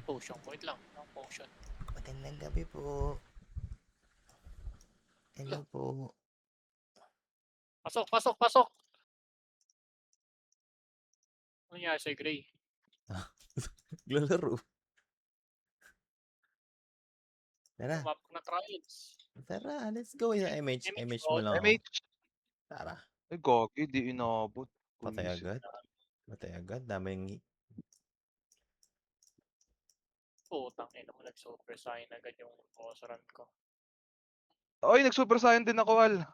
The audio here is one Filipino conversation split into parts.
Potion. Wait lang. Ang potion. Magandang gabi po. Hello po. Pasok, pasok, pasok! Ano nangyari sa'yo, Gray? Naglalaro. Tara. Map na trials. Tara, let's go. MH mo gold. lang ako. MH. Tara. Ay, gogi, di inabot. Patay Buwisit. agad. Patay agad. Daming... Putang ina mo, nag-super sign agad yung Osran ko. Ay, nag-super saiyan din ako, Al.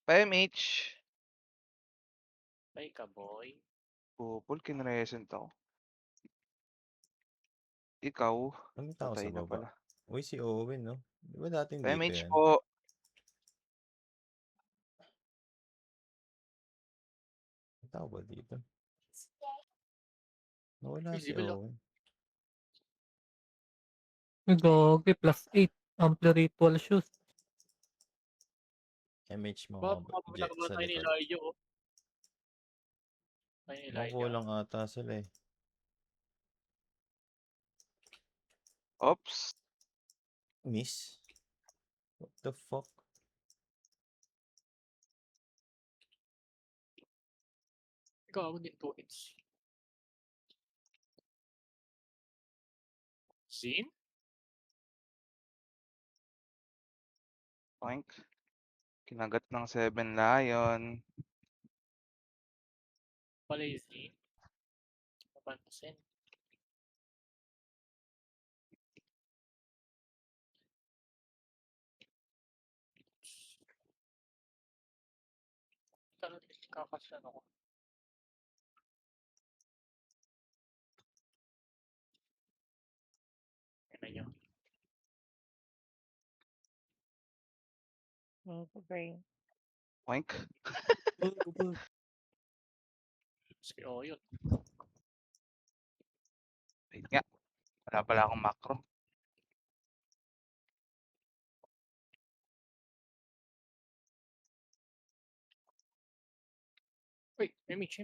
Pa-MH. Ay ka, boy. Pupul, kinresent ako. Ikaw, Ano tao patay sa na baba? pala. Uy, si Owen, no? Di ba dating dito Pa-MH yan? po. May tao ba dito? Nawala si Visible, oh. Owen. Gogi, +8. Ampli ritual shoes. MH mo Ba, ako. Jet mababa sa tayo ni likod. Elijah, oh. Tayo ni Elijah. Makulang ata sila eh. Oops. Miss? What the fuck? Ikaw, ako din 2 hits. Zin? Poink. Kinagat ng 7 Lion. Pala yung Zin. Napansin. Kakasyan ako. Yan na yun. Poink. Si Oyot. Wait nga. Wala pala akong macro. Uy, image.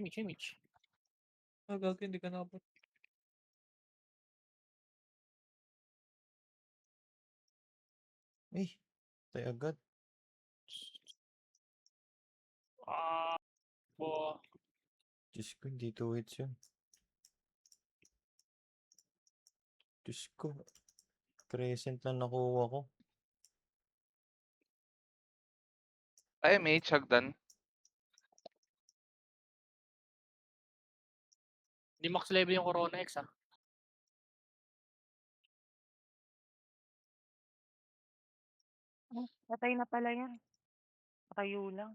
Gogi, hindi ka nakabot. Eh, patay agad. Ah, po. Diyos ko, hindi 2 hits yun. Diyos ko. Crescent lang nakuha ko. Pa-MH, hagdan. Di max level yung Corona X, ah. Patay na pala yan. Patayo lang.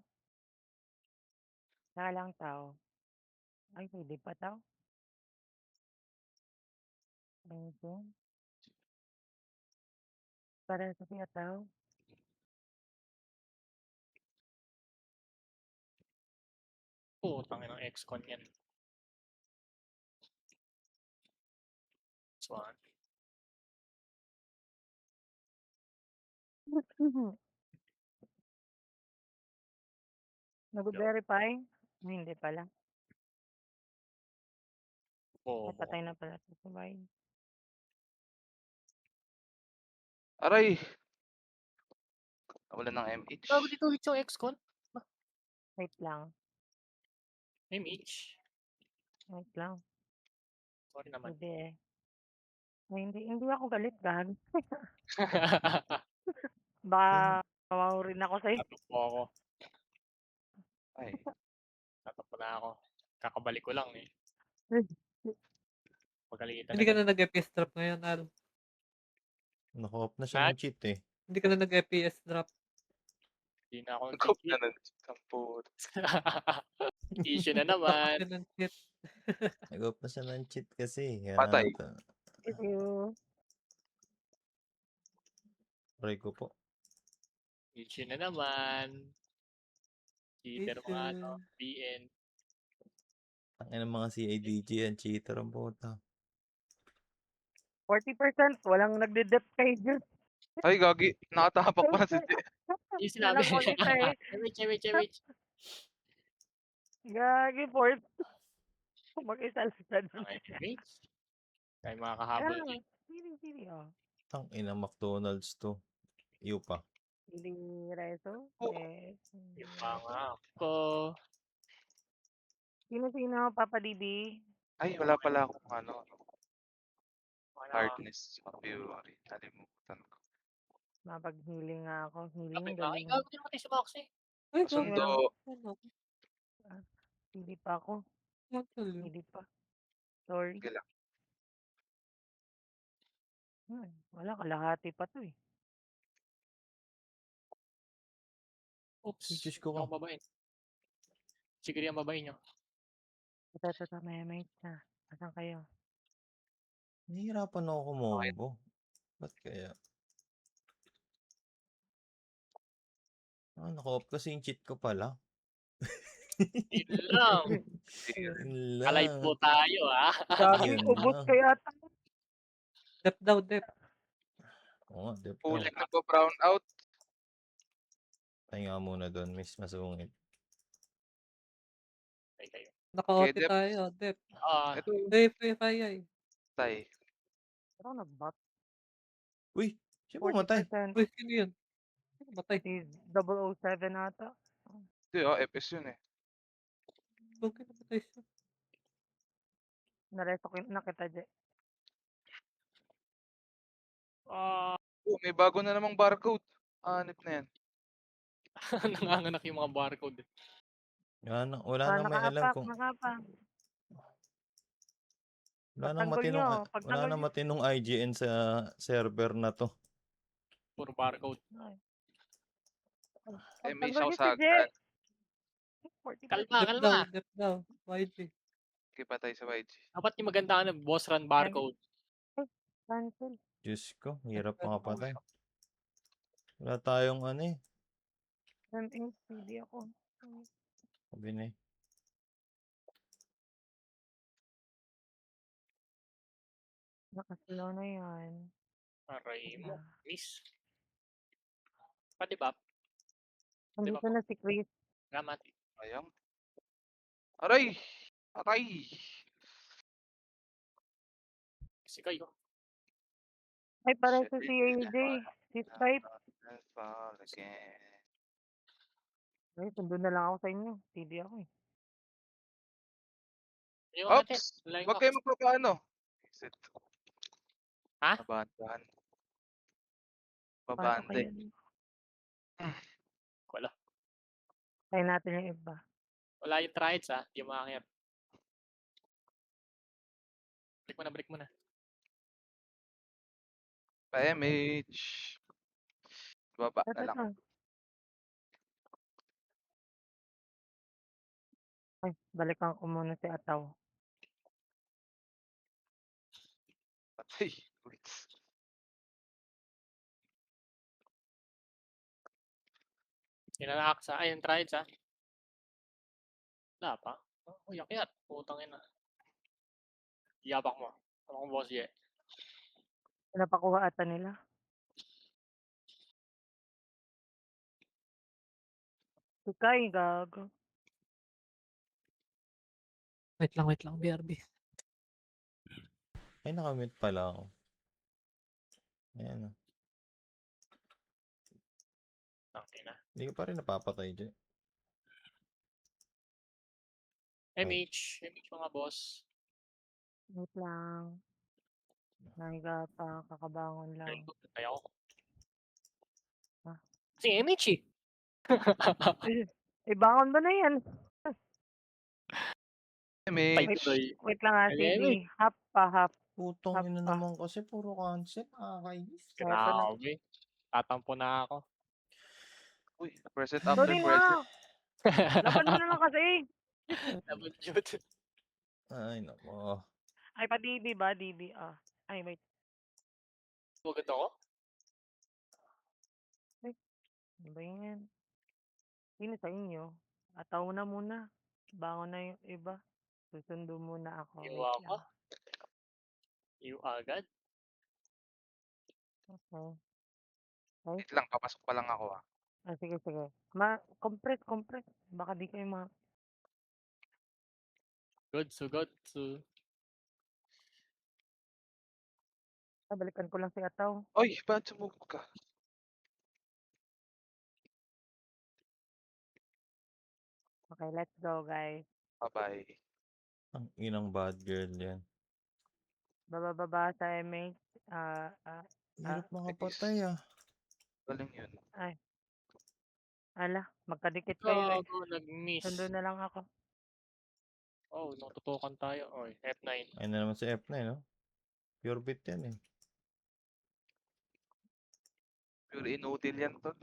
Nalang tao. Ay, pwede pa tao. Okay. Para sa siya tao. Putang ina ng X-Con yan. This one. Nag-verify? Hindi pala. Oo. Patay na pala sa sabay. Aray. Wala ng MH. Bago dito ulit yung X-Con? Wait lang. MH. Wait lang. Sorry naman. Hindi eh. Ay, hindi ako galit, gag. Baka kawaw rin ako sa'yo. Tatakbo ako. Ay. Tatakbo na ako. Kakabalik ko lang eh. Pagalitan Hindi ka agad. na nag-FPS drop ngayon, Al. Naka-off na siya ng cheat eh. Hindi ka na nag-FPS drop. Hindi na ako Nag-hope na nag-cheat. nun. Samput. Issue na naman. Yun ang cheat. Nag-off na siya ng cheat kasi. Kaya Patay. Thank you. Try ko po. Issue na naman. Cheater mga ano. BN. Ang ina mga CIDG yan. Cheater ang puta. 40%. Walang nagde-dep kay Diyos. Ay, gagi. Nakatapak pa na si J. Yung sinabi Walang ulit eh. MH. Gagi, 40. Mag-isa lang sa Okay, MH. Ay mga kahabol Ah, dyan. sili, oh. Tangina McDonald's 'to. Iyo pa. Sili reso, Oh. Yung mga ako. Sino, Papa DB? Ay, wala pala akong ano, Wala. hardness sa Fury. Nalimutan ko. Mapag-healing nga ako. Healing, Sabi nga, ay galing. gago din naman si Moxie. Ay, Kasundo, Ano? Hindi pa ako. Actually, Hindi pa. Sorry. okay lang. Wala, kalahati pa to eh. Oops. Diyos ko Hindi ka. ako babain. Sige rin ang babain nyo. Ito, may mate na. Asan kayo? Nahihirapan ako kumombo. Ba't kaya? Naka-off kasi yung cheat ko pala. Yun lang. Yun Alive lang. po tayo Gagi, Yun ubos lang. kaya tayo. dep daw, dep. Oo nga, dep daw. Huling nagpa-brown out. Tayo nga muna doon, miss masungit. Ay kayo. Naka-OT Okay, dep. tayo, dep. Ito, Hey, ay. tay. Pero nag-bot. Uy, siya pumatay. 40%. Uy, sino yun? Sino batay? Si 007 ata. Ito FS yun eh. Bakit nabatay siya? Nareso na kita, Je. Ah, Oh, may bago na namang barcode. Anip na yan. nanganganak yung mga barcode. Wala na may alam kung Nakapak. wala na Pagtanggol nyo. wala Pagtanggol na nyo. matinong IGN sa server na to. Puro barcode. May Pagtanggol nyo si Je. sausagan. 40%. Kalma, Dep kalma. daw. YG. Kipatay sa YG. Dapat yung maganda boss run barcode. Cancel. Diyos ko, hirap makapatay. Wala tayong ano eh. MHCD ako. Sabi na eh. Nakaslow na yan. Aray mo. Miss. Pati ba? Nandito na si Chris. Salamat. Ayang. Aray! Aray! Si kayo. Ay, pareho Shit, si AJ. Si Skype. Fall again. Ay, sundo na lang ako sa inyo. CD ako eh. Yung natin. Oops! Line Huwag off. kayo magpapaano. Is it? Ha? Mabandahan. Paano Mabanda kayo? Wala. Try natin yung iba. Wala yung triads Di mo makakir. Break mo na. Pa-MH. Baba na lang. Ito. Ay, balikan ko muna si Ataw. Patay. Wait. Inanaak sa. Ay, yung triads Wala pa. Oh, yakyat. Putang ina. Yapak mo. Ako kong boss ye. Pinapakuha ata nila. Si Kai, gago. Wait lang, BRB. Ay, nakamute pala ako. Ayan. Tangina. Hindi ko pa rin napapatay dyan. MH mga boss. Wait lang. Nahiga pa, kakabangon lang. Kaya ako. Ah. Si MH Bangon ba na yan? MH. Wait lang nga, CD. Hap pa. Putong ina naman kasi puro cancel. Nakakainis. Grabe. Tatampo na ako. Uy, preset after Sorry preset. nga. Laban mo na lang kasi. Double shoot. Ay, nako. Ay, pa DB ba? DB. Ay, wait. Maganda ako? Ano ba yan? Sino sa inyo? Ataw na muna. Bangon na yung iba. Susundo muna ako. You Wait ako? lang. You agad? Okay. Wait lang, papasok pa lang ako Sige. Compress. Baka di kayo Good. Balikan ko lang si Ataw. Uy, ba't sumubok ka? Okay, let's go, guys. Bye-bye. Ang inang bad girl yan. Baba sa MH. Hirap Itis. makapatay ah. Galing yun. Ay, ala, magkadikit kayo eh. Gago, nag-miss. Sundo na lang ako. Oh, natutukan tayo. Oy, F9. Ayun na naman si F9, no? Pure bit yan eh. Pure inutil yan to.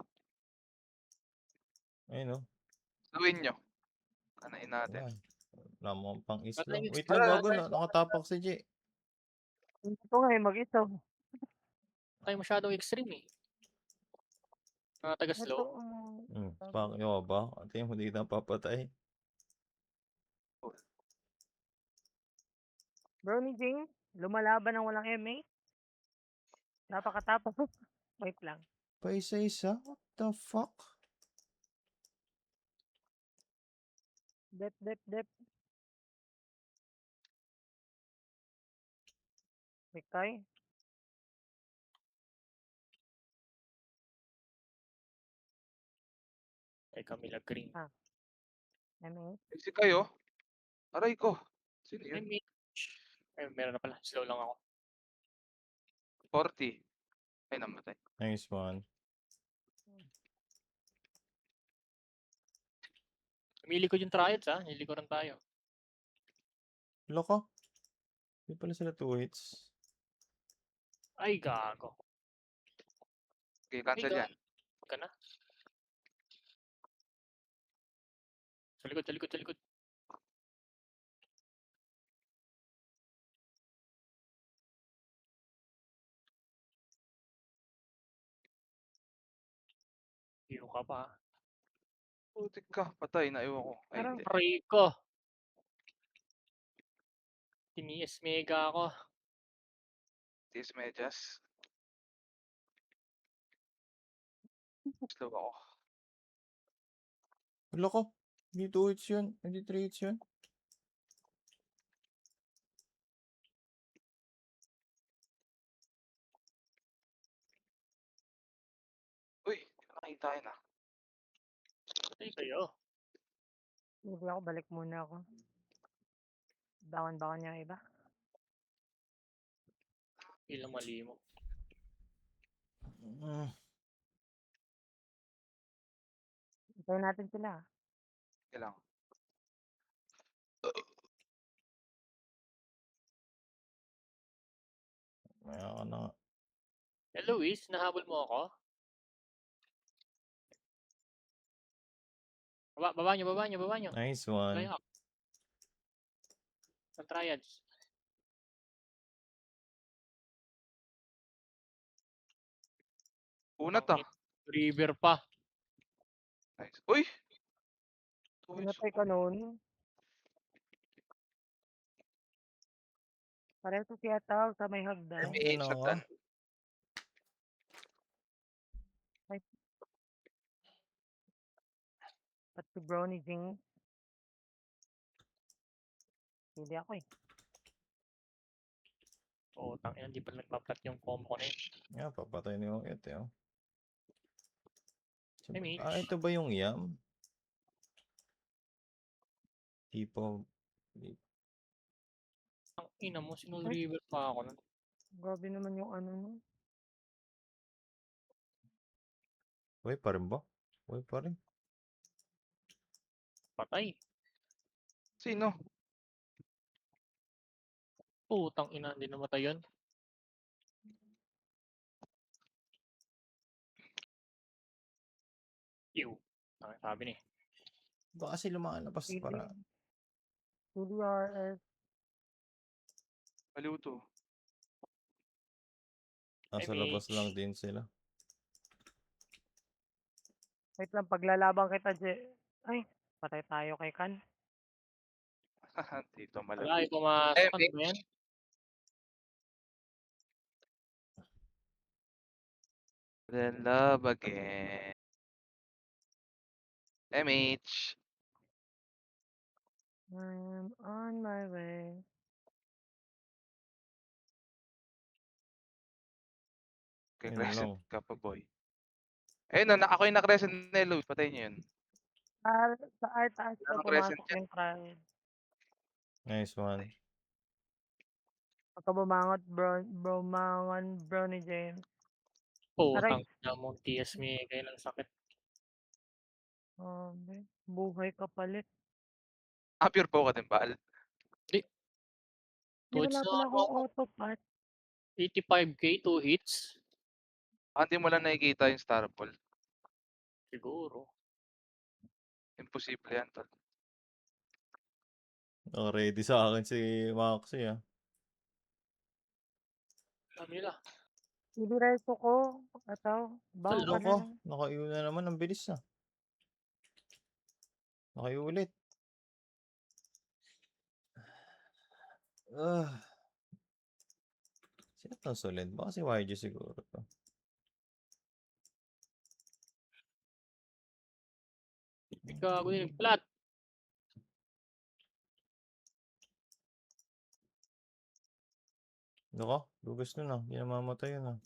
Ayun, no? Gawin nyo. Kanain natin. Wala. Wala mo akong pang isla. Patay yung Wait extra, lang, Tara, gago na. Nakatapak si J. Ito nga eh, mag-isaw. Tayo masyadong extreme eh. Mga taga Ito, slow. Pakyo ka ba? Ate mo di na papatay. Brownie James, lumalaban ng walang MH. Napakatapos. Wait lang. Pa isa-isa? What the fuck? Dep. Mikay. Kay Camila Green. MH. Kasi kayo. Aray ko. Sino Ay, yun? ay, meron na pala. Slow lang ako. 40. Ay, namatay. Nice one. Nilikod yung triads ha. Nilikoran tayo. Loko. Di pala sila 2 hits. Ay, gago. Okay, cancel Ay, yan. Huwag ka na. Sa likod, sa likod, sa likod. Iyo ka pa. Putik ka. Patay na. Ewan ko. Ay, Parang hindi. Aray ko. Tiniis mega ako. Tis medyas. Slow ako. Loko. Hindi 2 hits yun. Hindi 3 hits yun. Uy, nakita yun ah. Ay, kayo. hindi ako, balik muna ako. Bawan niya iba. Ilang mali mo. Hintayin natin sila. Kailang. Kaya ka na nga. Eh, Luis, nahabol mo ako? Baba nyo. Nice one. Kaya ako. Sa triads. Unat ah. River pa. Nice. Uy! Uy, Pinatay ka noon. Pareho to si Ataw sa may hagdan. may Ano shotgun. ka? At si Brownie James. Hindi ako eh. Oo, tangina, hindi pa nagpa-flat yung combo na yun. Nga, papatay ni Oyet eh. Oh. Ay, Mitch. Ito ba yung yam? Tipo, Ang ina mo, sinul Ay. river pa ako nun. Grabe naman yung ano no. Uy, pa rin ba? Uy, pa rin. Patay. Sino? Putang ina, hindi namatay yun. Ew. Ang sabi ni. Baka kasi lumalabas para... CDRS. Baliw to. Nasa Ay, labas Mitch. lang din sila. Wait lang, paglalabang kita, Ay, patay tayo kay Kan. Dito Wala, malamig. pumasok. Ano ba yan? Then love again. MH. I'm on my way. Kay Yun Crescent lang. ka pa, boy. Ayun na, ako yung na-Crescent na Louie, patayin niyo yun. Sa taas Wala pa nang Crescent pumasok yan. yung triad. Nice one. Pagka bumangon bro ni James. Putang Aray! ina mo, TS Miguel, ang sakit. Grabe, buhay kapalit. Pure po ka din ba? Di, Di 2 hits wala na pala ano akong ako, autopat. 85k, 2 hits. Hindi mo lang nakikita yung Star Ball. Siguro. Imposible yan, tol. Ready sa akin si Maxi ah. Sabi nila, Didiretso ko. Ataw, bangon ka na Nako, lang. nakaiu na naman. Ang bilis ah. Nakaiu ulit. Sino tong solid? Baka si YG siguro to. gago din, flat. Nako, lugas nun ah. Hindi namamatay yun ah.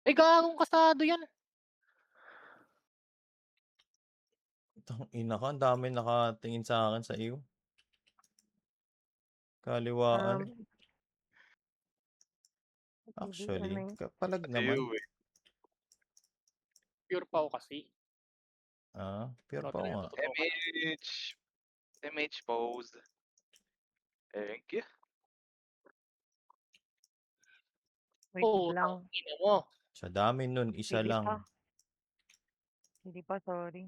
Gagong kasado yan. Ina ka, ang dami nakatingin sa akin sa iyo. Kaliwaan. Actually, kapalag naman. Ayun, eh. Pure pa ako kasi. Pure Ikaw pa ako talaga, nga. totoo ka. MH pose. Thank you. Wait lang. Ina mo. Sa dami nun, isa Hindi lang. pa. Hindi pa, sorry.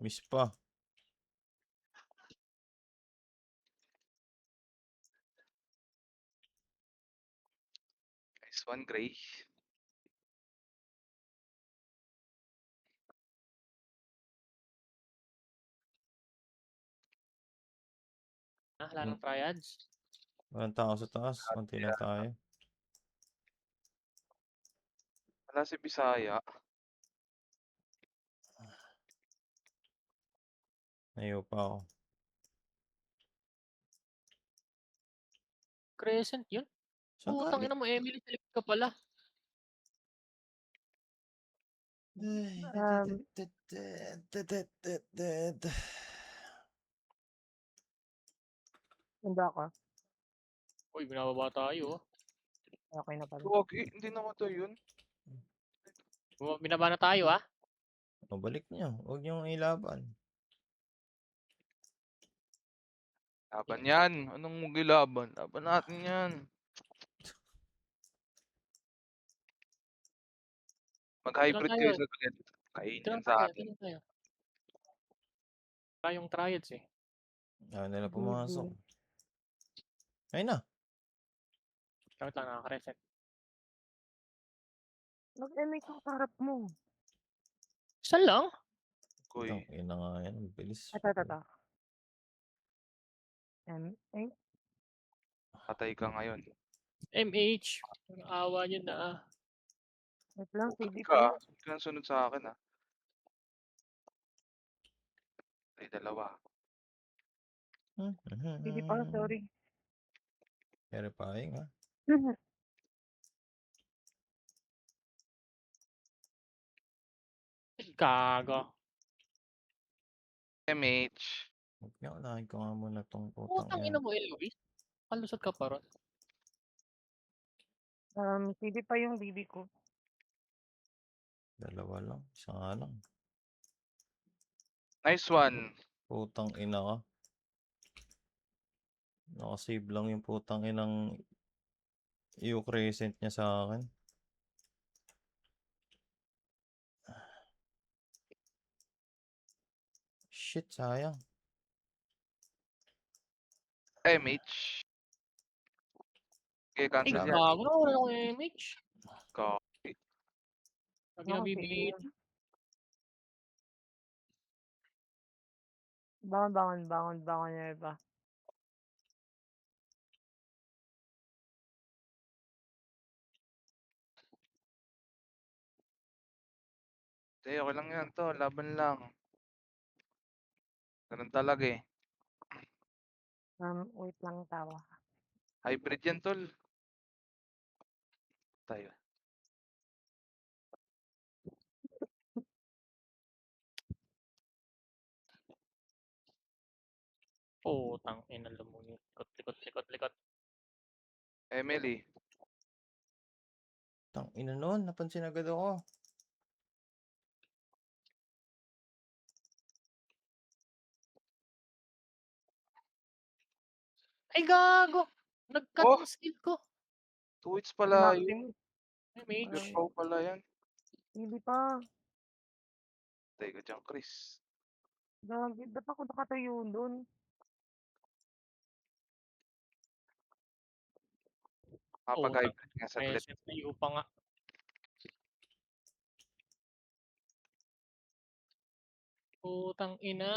Miss pa. Nice one, Gray. Wala nang triads. Walang tao sa taas. Konti lang tayo. Wala si Bisaya. Nayo pa ako. Crescent yun. Saan Putang galing? ina mo, Emily, sa likod ka pala. Handa ka. Uy, binababa tayo. Okay na pala. Huwag, hindi namatay yun. Binaba na tayo, ah. Mabalik niyo. Huwag niyong ilaban. Laban yan. Anong magilaban? Laban natin yan. Mag-hybrid Ilan kayo tayo? sa grid. Kainin Ito yan lang sa tayo, atin. ito lang tayo. Tayong triads eh. Ayaw nila pumasok. Ayun na. Gamit lang nakaka-reset. Mag-MH ang sarap mo. Isa lang? Kuy, Ina nga yan. Ang bilis. Ata. MH. patay ka ngayon. MH. Ang awa nyo na ah. Wait lang, CD Ka, pa. hindi ka sunod sa akin ah. Ay, dalawa. CD pa, sorry. Terrifying ha. Gago. MH. Huwag niyo, unahin ko nga muna tong putang Putang ina mo, Eloise. Palusot ka pa ron. CD pa yung DD ko. Dalawa lang. Isa nga lang. Nice one. Putang ina ka. Nakasave lang yung putang inang crescent niya sa akin. Shit, sayang. MH. Okay, cancel yan. Gago na, wala akong MH. Copy. Lagi na bibigyan. Bangon yung iba. Okay lang yan to. Laban lang. Ganun talaga eh. Wait lang tawa. Hybrid yan, tol. Tayo. Putang ina lumunod. Likot. Emily. Tangina nun, napansin agad ako. Ay gago! Nag-cut Oh! ang skill ko. 2 hits pala yun. Maximus. Ay mage. Ay. Gapaw pala yan. Hindi pa. Teka dyan, Chris. Gagi. Ba't ako nakatayo doon? Kapag-hybrid nga saglit. Reset na iyo pa nga. Putang ina.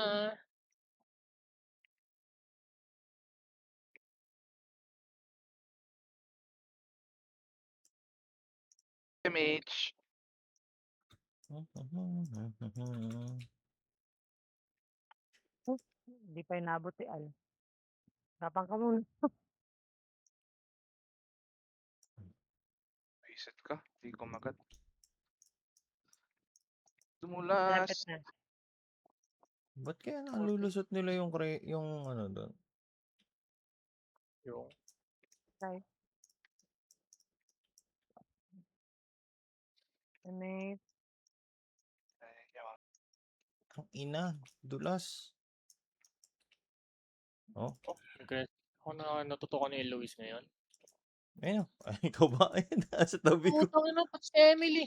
MH. Hindi pa inabot si Al. Tapang ka muna. Reset ka. Di ko magat. Malapit Dumulas. na. Ba't kaya nalulusot nila yung ano doon? Yung Okay. May Ang ina, dulas. Oh, aggressive. Ako na natutukan ni Luis ngayon. ayun. Ay, ikaw ba? Ayun, nasa tabi ko. Putang ina, pati si Emily.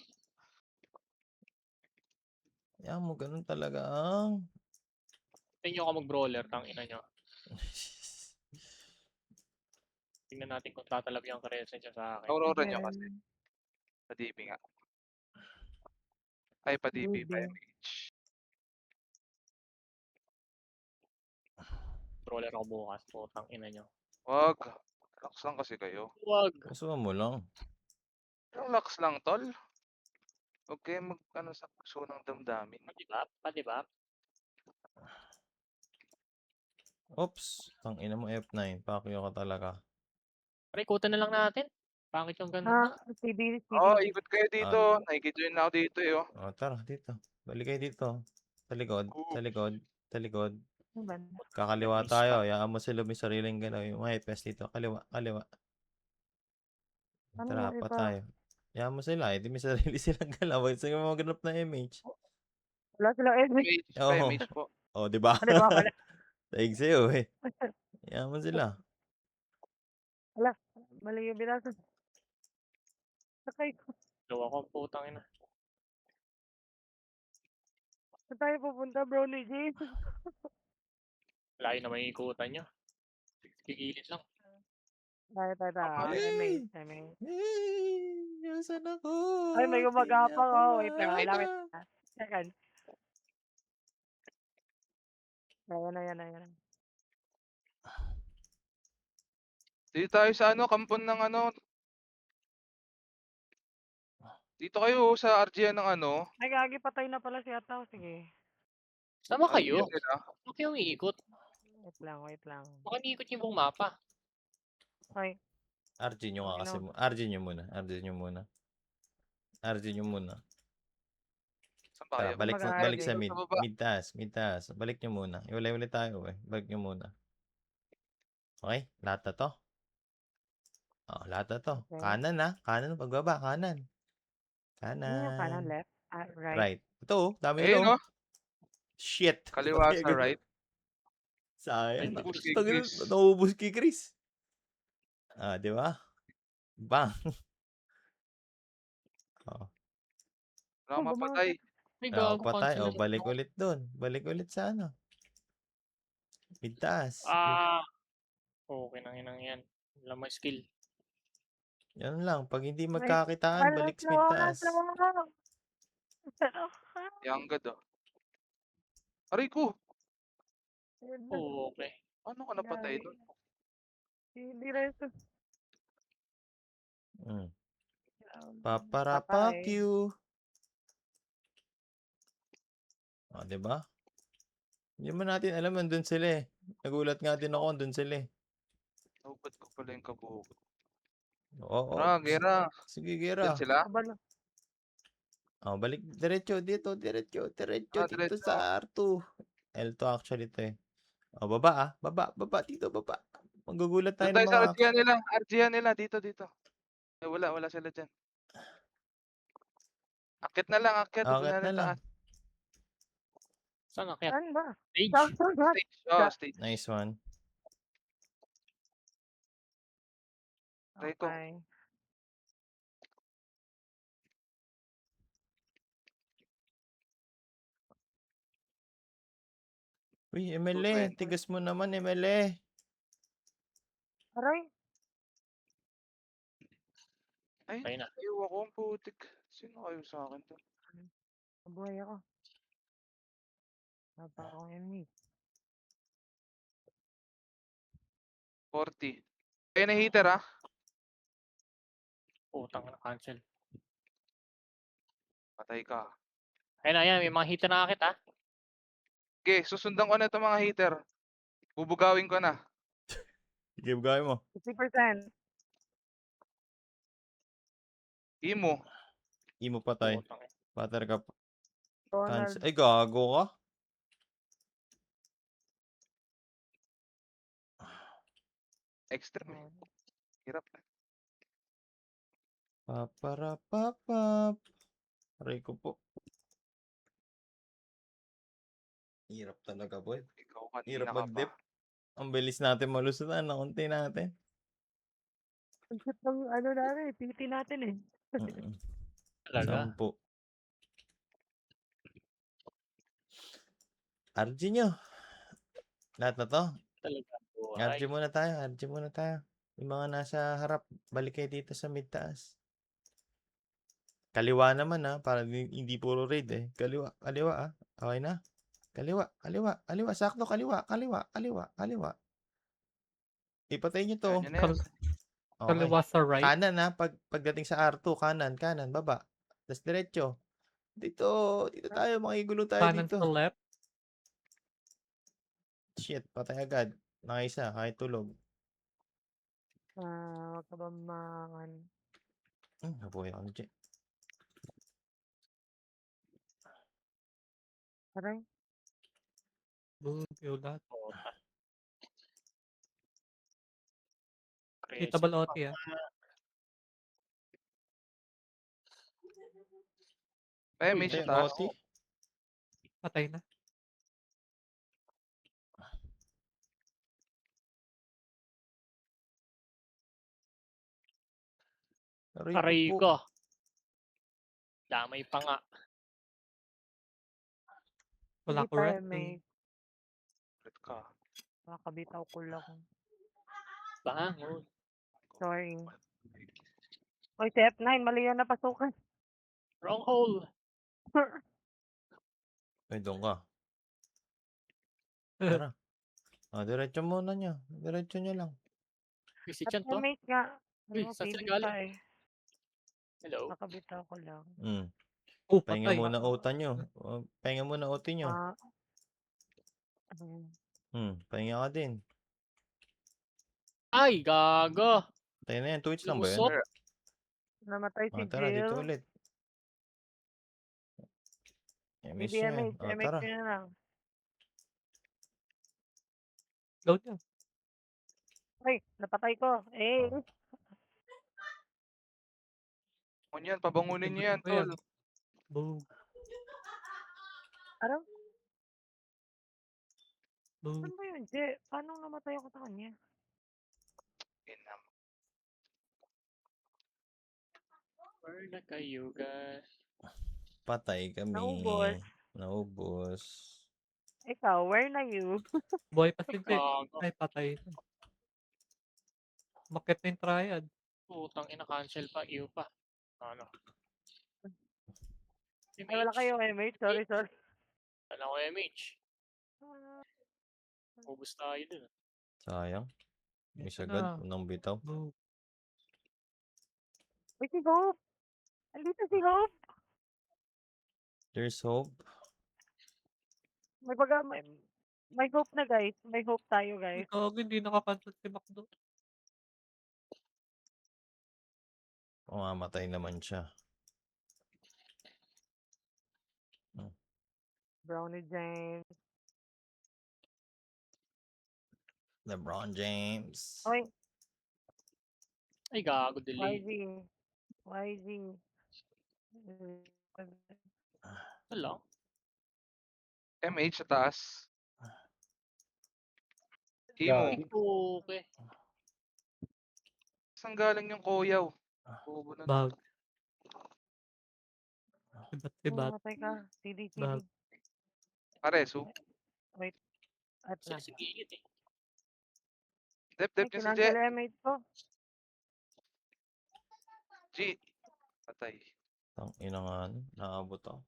Yan mo, ganun talaga ang. Tingnan ako mag-brawler, tang ina nyo. Tingnan natin kung tatalab yung karesan siya sa akin. Aurora nyo kasi. Pa-DB nga. Ay, pa-DB. DB. Pa-MH. Brawler ako bukas, putang ina nyo. Wag. Relax lang kasi kayo. Wag. Kasuha mo lang. Relax lang, tol. Huwag kayo mag-ano sa puso ng damdamin. Padibap. Oops, tang ina mo F9. Pakyo ka talaga. Pare, ikutan na lang natin. Pangit yung ganun. CB. Oo, ikot kayo dito. Nakikijoin na ako dito eh. Oh. Oh, tara, dito. Balik kayo dito. Sa likod, sa likod, sa likod. Kakaliwa tayo. Hayaan mo sila may sariling galaw. Yung mga FPS dito. Kaliwa. Ano Tara, yung pa iba? tayo. Hayaan mo sila. Hindi may sarili silang galaw. Sige mo maganap na MH. Wala silang edit. MH, Oo. pa-MH po. Oh, di ba? Ano ba pala? Taig sa'yo eh. Hayaan mo sila. Wala. Mali yung binasa. Sakay ko. Gawa ko, putang ina. Saan tayo pupunta, bro ni James? Layo na may ikutan nyo. Gigilid lang. Tayo. Hey! MA. Hey! Nasaan ako? Ay, may gumagapang. Oh, wait lang. Wait Malapit na. Second. Ayan. Dito tayo sa kampon ng Dito kayo sa RGN ng Ay, gagi, patay na pala si Ataw. Sige. Sama kayo. RGN nila. Huwag kayong iikot. Wait lang. Baka niikot yung buong mapa. Ay, RG nyo nga kasi. Ano? RG nyo muna. Saan pa Tara, kayo? balik sa Mag-RG. mid. Sa baba. Mid taas. Balik nyo muna. Iwalay tayo eh. Balik nyo muna. Okay? Lahat na to? Oh, lahat na to. Okay. Kanan na. Kanan pagbaba. Kanan. Ano yung kanan, left? Right. Right. Ito oh. Dami Ayun, ito. oh. Shit. Kaliwa sa right. Sayang. Naubos kay Tangina, Chris. naubos kay Chris. Ah, di ba? Bang. Oh. Wala akong mapatay. May Oh, gago. patay. cancel Oh, na balik ito. ulit doon. Balik ulit sa mid taas. Okay nang inang yan. Wala may skill. Yan lang. Pag hindi magkakitaan, balik sa mid taas. Yang gad Aray ko! Okay. Paano ka napatay doon? Hindi rin. Paparapak you. Oh, di ba? Hindi mo natin alam nandun sila eh. Nagulat nga din ako andun sila eh. Nahubad ko pala yung kabugo. Oo. Gera. Sige, Diyan Gera. sila? Kabalo. Oh, balik diretso dito, diretso dito Diretso. sa R2. L2 actually 'to eh. Oh, baba baba dito baba. Magugulat tayo Doon tayo ng sa mga RGhan nila. RGhan nila. Dito. Eh, wala sila dyan. Akit na lang, akit. Doon Akit na na lang. taas. Saan akyat? Saan ba? Stage. Saan? Stage. Stage. Nice one. Try ko. Okay. Uy, MLE, 220. tigas mo naman MLE. Aray. Ay, Tayo na. ayaw ako ang putik. Sino kayo sa akin to? Mabuhay ako. Wala pa akong enemy. 40. Kaya na heater ah. Putang ina, cancel. Patay ka. Ayan, may mga hita na akit ha. Okay, susundan ko na itong mga heater. Bubugawin ko na. Sige, gawin mo. 50%. Imo. Imo patay. Putang ina. Butter ka. Donald. Cancel. Ay, gago ka. Extreme eh. Hirap na. Paparapapap. Aray ko po. Hirap talaga, boy. Ikaw kanina Hirap ka pa. mag-dip. Ang bilis natin malusutan. Nakunti natin. Ang cute ng ano natin, PT natin eh. Talaga. 10. RG nyo. Lahat na to. Talaga. RG Buhay. muna tayo. RG muna tayo. Yung mga nasa harap, balik kayo dito sa mid taas. Kaliwa naman ha, para hindi puro raid eh. Kaliwa ah. Okay na? Kaliwa. Sakto, kaliwa. Ipatay nyo to. Yan na yan. Okay. Kaliwa sa right. Kanan ha, pagdating sa R2, kanan, baba. Tapos diretso. Dito tayo, makigulo tayo Kanan dito. sa left. Shit, patay agad. Nakaisa, kahit tulog. Wag ka ba Nabuhay ako dyan. Aray. Boom. Yung lahat. Puta. Dito baloti ah. Eh, Uy, may Ayun, sa taas. OT. Patay na. Aray po. ko. Damay pa nga. Wala Hindi ko tayo rest. may Ulit ka. makabitaw ko lang. Bangon. Sorry. Oy, si F9, mali yan napasukan. Wrong hole. Ay, doon ka. Tara. Diretso muna nyo. Diretso nyo lang. Visit At yan to. teammate nga. Uy, Ano, saan sila PB galing? pa eh. Hello. Makabitaw ko lang. Oh, Pahinga patay. muna utan nyo. Pahinga muna utin nyo. Pahinga ka din. Ay, gago. Tayo na yan. Twitch lang ba yun? Lusot. Namatay si Tara, dito Jill. ulit. Miss Hindi nyo yan. MH, MH Tara. na lang. Load yan. Ay, napatay ko. Eh, Yan, pabangunin niyo yan, Tingnan ko yan. tol. Boom. Ano? Boom. Saan ba yun, Je? Paano namatay ako sa kanya? Inam. Where na kayo, guys? Patay kami. Naubos. Naubos. Ikaw, where na you? Buhay pa si Jay. Gago. Ay, patay. Makit na yung triad. Putang ina, cancel pa. Iyo pa. Ano? Ay, wala kayo, MH. Sorry. Wala ko MH. Ubus tayo dun. Sayang. May Ito sagad. na. Unang bitaw. Boom. Uy, si Hope! Andito si Hope! There's hope. May baga, may May hope na guys. May hope tayo Uy, guys. gago hindi naka-cancel si Macdo. Mamamatay naman siya. Brownie James. LeBron James. Oy, Ay, gago, delay. YG. YG. Wala. MH sa taas. Imo. Gagi. Okay. Saan galing yung koyaw? Bobo na. Bag. Sibat. Mamatay ka. CD. Bag. Pareso. Wait. At na. Sige, gigit eh. Dep Ay, niya si kinanggal Jet. MH ko. G. Patay. Ang ina nga, naabot ako.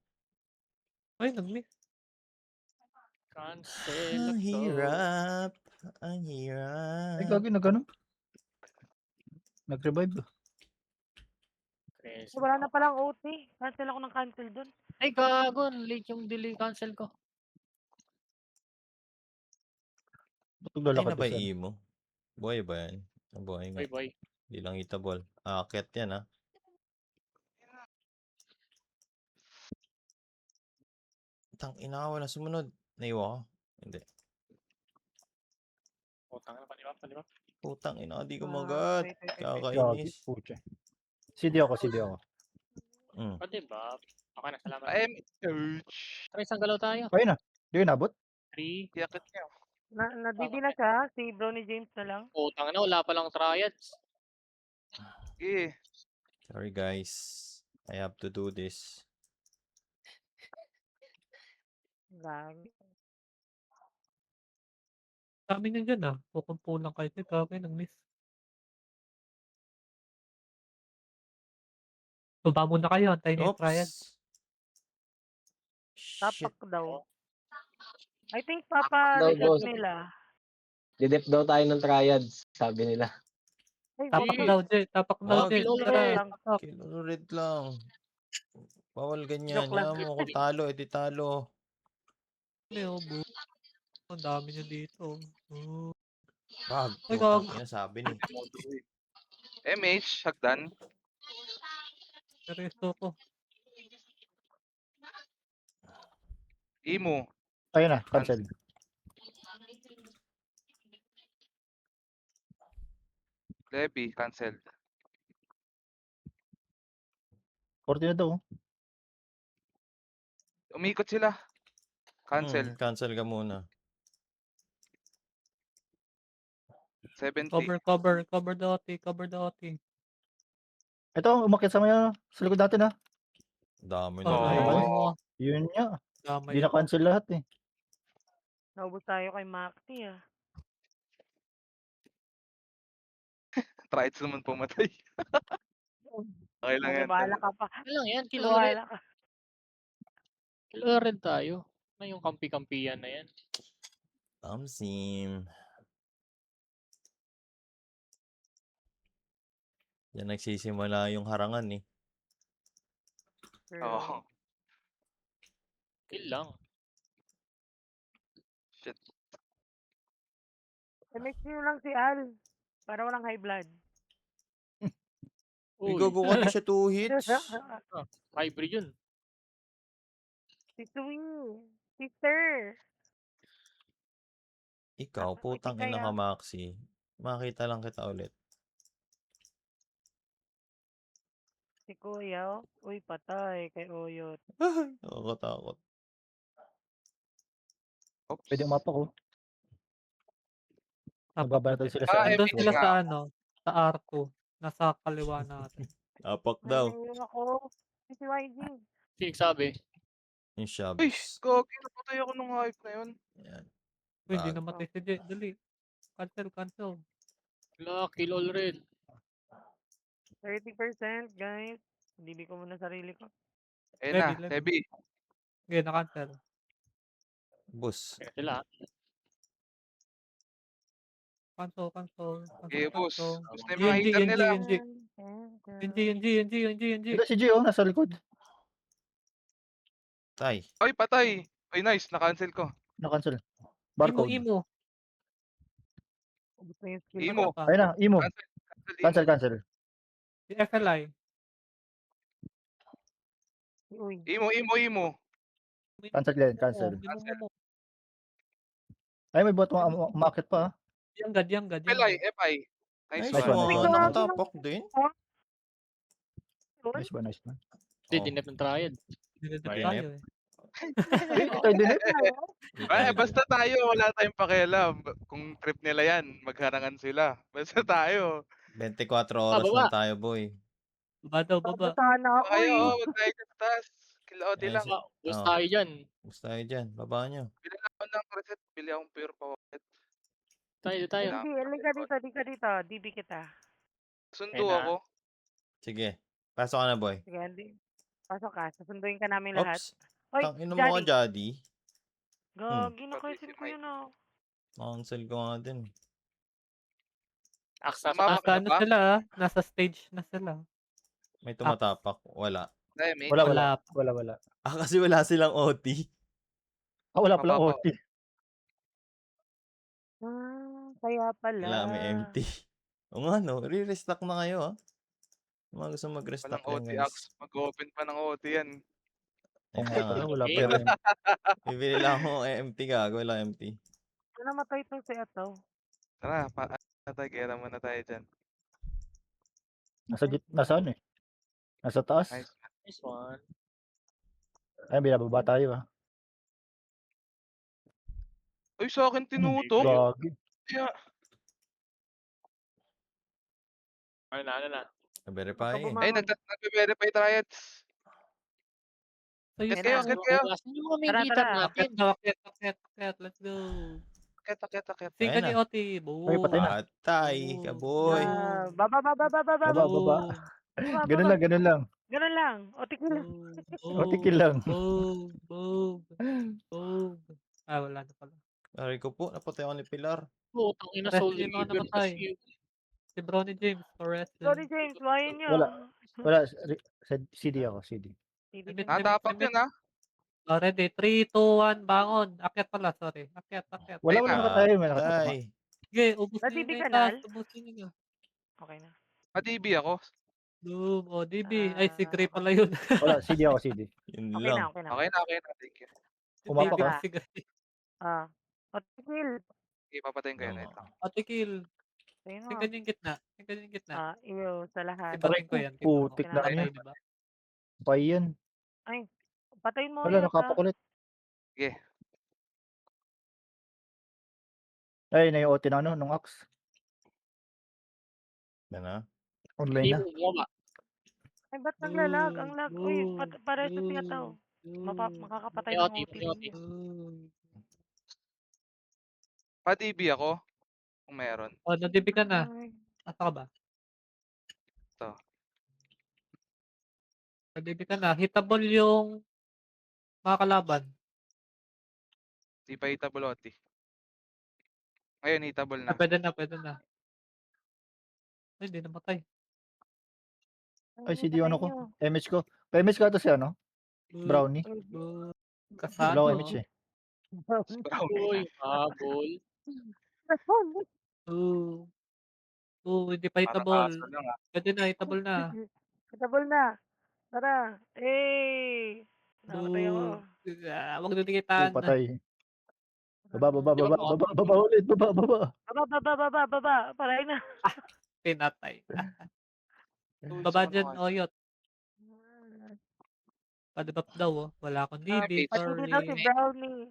Ay, nag-miss. Cancel. Ang hirap. Ang Ay, hirap. gagi, nag-ano? Nag-revive. Crazy. Wala na palang OT. Cancel ako ng cancel dun. Ay, gago. Late yung delay cancel ko. Ba't Ay naglalakad na ka ba saan? imo? Buhay ba yan? Ang buhay nga. Bye, bye. Hindi lang hitabol. Aakyat yan ha. Tang ina ka, wala sumunod. Naiwa ko. Hindi. Utang na, panibap. Putang ina, di Ah, kumagat. wait. Gagi, Kakainis. pucha. CD ako. Pwede ba? Okay na, salamat. MH. Tara, isang galaw tayo. Ayun na. Di ko nabot. 3. Yakit niya. Nadidi na siya. Si Brownie James na lang. Utang na, wala palang triads. Sige. Sorry guys. I have to do this. Gagi. Sabi niya dyan kukumpulang kayo. Gago, nag-miss. Baba muna kayo. Antayin niyo yung triad. Oops. Shit. Tapak daw. I think daw, papa-reset boss. nila. Didep daw tayo ng triads, sabi nila. Ay, Tapak Sige. daw, Jay. Tapak daw, Wag. Jay. Kilol Tara, red. tapak. Kinurid lang. Bawal ganyan. Joke lang. Yaman mo kung talo, edi talo. Ang dami niya dito. Oh. Wag. Ay, Putang gago. ina sabi ni. MH. Hagdan. Seryoso ko. Imo. Ayun na. Cancel. Levy. Cancelled. 40 na daw. Umikot sila. Cancel. Cancel ka muna. 70. Cover the OT. Ito, umakyat sa mga sa likod natin ha. Dami Oh, na. Oo. Oh. Yun nga. Damay Hindi ako. na-cancel lahat eh. Naubos tayo kay Maxi ah. Triads naman pumatay. Okay lang yan. Bumabala ka pa. Ano lang yan, kilol red. Bumabala ka. Kilol red tayo. Ano yung kampi-kampiyan na yan? Sim. Yan nagsisimula yung harangan eh. Oo. Kill lang. Shit. I-mix nyo lang si Al. Para walang high blood. Uy, Uy, gago ka di siya 2 hits. hybrid yun. Si Swing. Sister. Ikaw, Ay, putang kaya- ina ka, Maxi. Makita lang kita ulit. Si Kuya. Uy, patay kay Oyot. Ay, nakakatakot. Oops. Pwede umapak ko. Tapak Magbabattle na sila sila. sa Ah, Nandun epic sila nga. sa sa arco. Nasa kaliwa natin. Apak daw. Naiinom ako. Si YG. Sige, sabi. Yung Uy, Shabs. gogi. Napatay ako nung hype na yun. Yan. Uy, hindi Bag. namatay si Jay. Dali. Cancel. Wala, kilol red. 30% guys. Hindi ko muna sarili ko. Ayun na. Levy. Heavy. Okay, na-cancel. Bus. Kaya sila. Cancel. Okay, boss. Gusto na yung mga Yun, hater yun, nila. Yun, G. Ito si Gio, nasa likod. Tay. Ay, patay. Ay, nice. Na-cancel ko. Na-cancel. Barcode. Imo. Ubus na yung skill Imo. ko. Pa. Ayun na, imo. Cancel, Cancel. Si FLI. Uy. Imo. Cancel yan, cancel. Imo. Ay, may bot umakit pa. Yanggad. FI. Nice Nice one, one. nice one. one. Nakatapok din. Nice one. Hindi, Oh. dinip ng triad. Dinedep Dinep. tayo eh. Tayo din eh. Ay, basta tayo, wala tayong pakialam. Kung trip nila yan, magharangan sila. Basta tayo. 24 oras baba. lang tayo, boy. Baba. Babasahan na ako Kayo, eh. wag tayo sa taas. Kilaoti Ayun lang. si- Bus Oh. tayo dyan. Gusto tayo dyan. Baba nyo. Bilang ako ng reset, bili akong pure pocket. Tayo. Hindi, halika dito. DB kita. Sundo Ayun na. ako. Sige. Pasok ka na, boy. Sige, hindi. Pasok ka. Susunduin ka namin lahat. Oops. Hoy, Tangina mo ka, Jaddy. Gagi na kayo ko Mike. yun ah. Cancel ko nga din. Aksa Mama sa ka Nasa ba? sila ah. Nasa stage na sila. May tumatapak. Wala. Demi. Wala. Kasi wala silang OT. Wala palang Mababa. OT. Kaya pala. Wala, may empty. O nga, no? Re-restock na kayo, ha? Mga gusto mag-restock Walang yan, OT guys. Axe. Mag-open pa ng OT yan. Ayun Oo na nga nga. pala, wala pa Pero- rin. Bibili lang ako empty, gago. Wala empty. Namatay to si Ataw. Tara, gera muna tayo dyan. Nasaan eh? Nasa taas? Nice. Nice one. Ay, binababa tayo ah. Uy, sa akin tinutok. Gagi. Kaya, Ano na. Verify. Baka ay, bumangon. nagbe-verify triads. So, Akit yun kayo, na. akit kayo. Bukas nyo kami Tara, kita tara. natin. Akit. Let's go. Akit. Tingnan Ayun ni na. Oti. Ay, patay na. Patay ka, boy. Baba. Baba. Ganun lang. Ganun lang. O, tikil. Otikil lang. Boom. Wala na pala. Sorry ko po, napatay ako ni Pilar. Putang ina, Rest soul yung mga leader namatay. kasi. Si Bronny James, Torres. Sorry, James. Wayan nyo. Wala. CD ako, CD. Natapak yun, ha? Ready? 3, 2, 1, bangon. Akyat pala, sorry. Akyat. Wala Ayun na. nakatayo. May nakatayo. Patay. Sige, ubus Natibi niyo na ka, yung taas. Nal? Ubusin niyo na. Okay na. Ma-DB ako. Boom. O, DB. Ay, si Gray pala yun. Wala, CD ako, CD. Yun Okay lang. na. Okay na. Thank you. Si Umapak DB ka. na si Gray. O, tikil. Okay, papatayin ko yun. Oo. Wait lang. Ate Kill. Tingin mo. Tingnan yung gitna. Iyo sa lahat. Ibatin ko yan. tingnan mo. Putik na Patay, niya. diba? Pa yan. Patayin mo Wala, yun. nakapak ulit. Sige. Ay, na yung OT na nung Axe. Yan na. Online Hindi na. mo bumaba. Ay, ba't naglalag? Ang lag. Uy, Boom. para sa tiyataw. Makakapatay ng Pati, OT. pati. Pa-DB ako. Kung meron. O, na-DB ka na. Ay, Asa ka ba? Ito. Na-DB ka na. Hitable yung mga kalaban. Di pa hitable OT. Ngayon, hitable na. Pwede na. Ay, hindi namatay. Ay, CD ano ko. nyo. MH ko. Pa-MH ko ito si ano? Brownie. Boom. Wala Kasano. ko MH eh. Uy, habol. Hindi pa Parang hitable. kaso lang, ha? Pwede na, hitable na. Katabol na. Tara. Namatay ako. Huwag natikitan. Patay. Baba ulit. Baba. Baba. Paray na. Pinatay. Tools Baba ko dyan, naman. Oyot. Padibap daw, oh. Wala akong DB, Pati Pati sorry. daw si Brownie.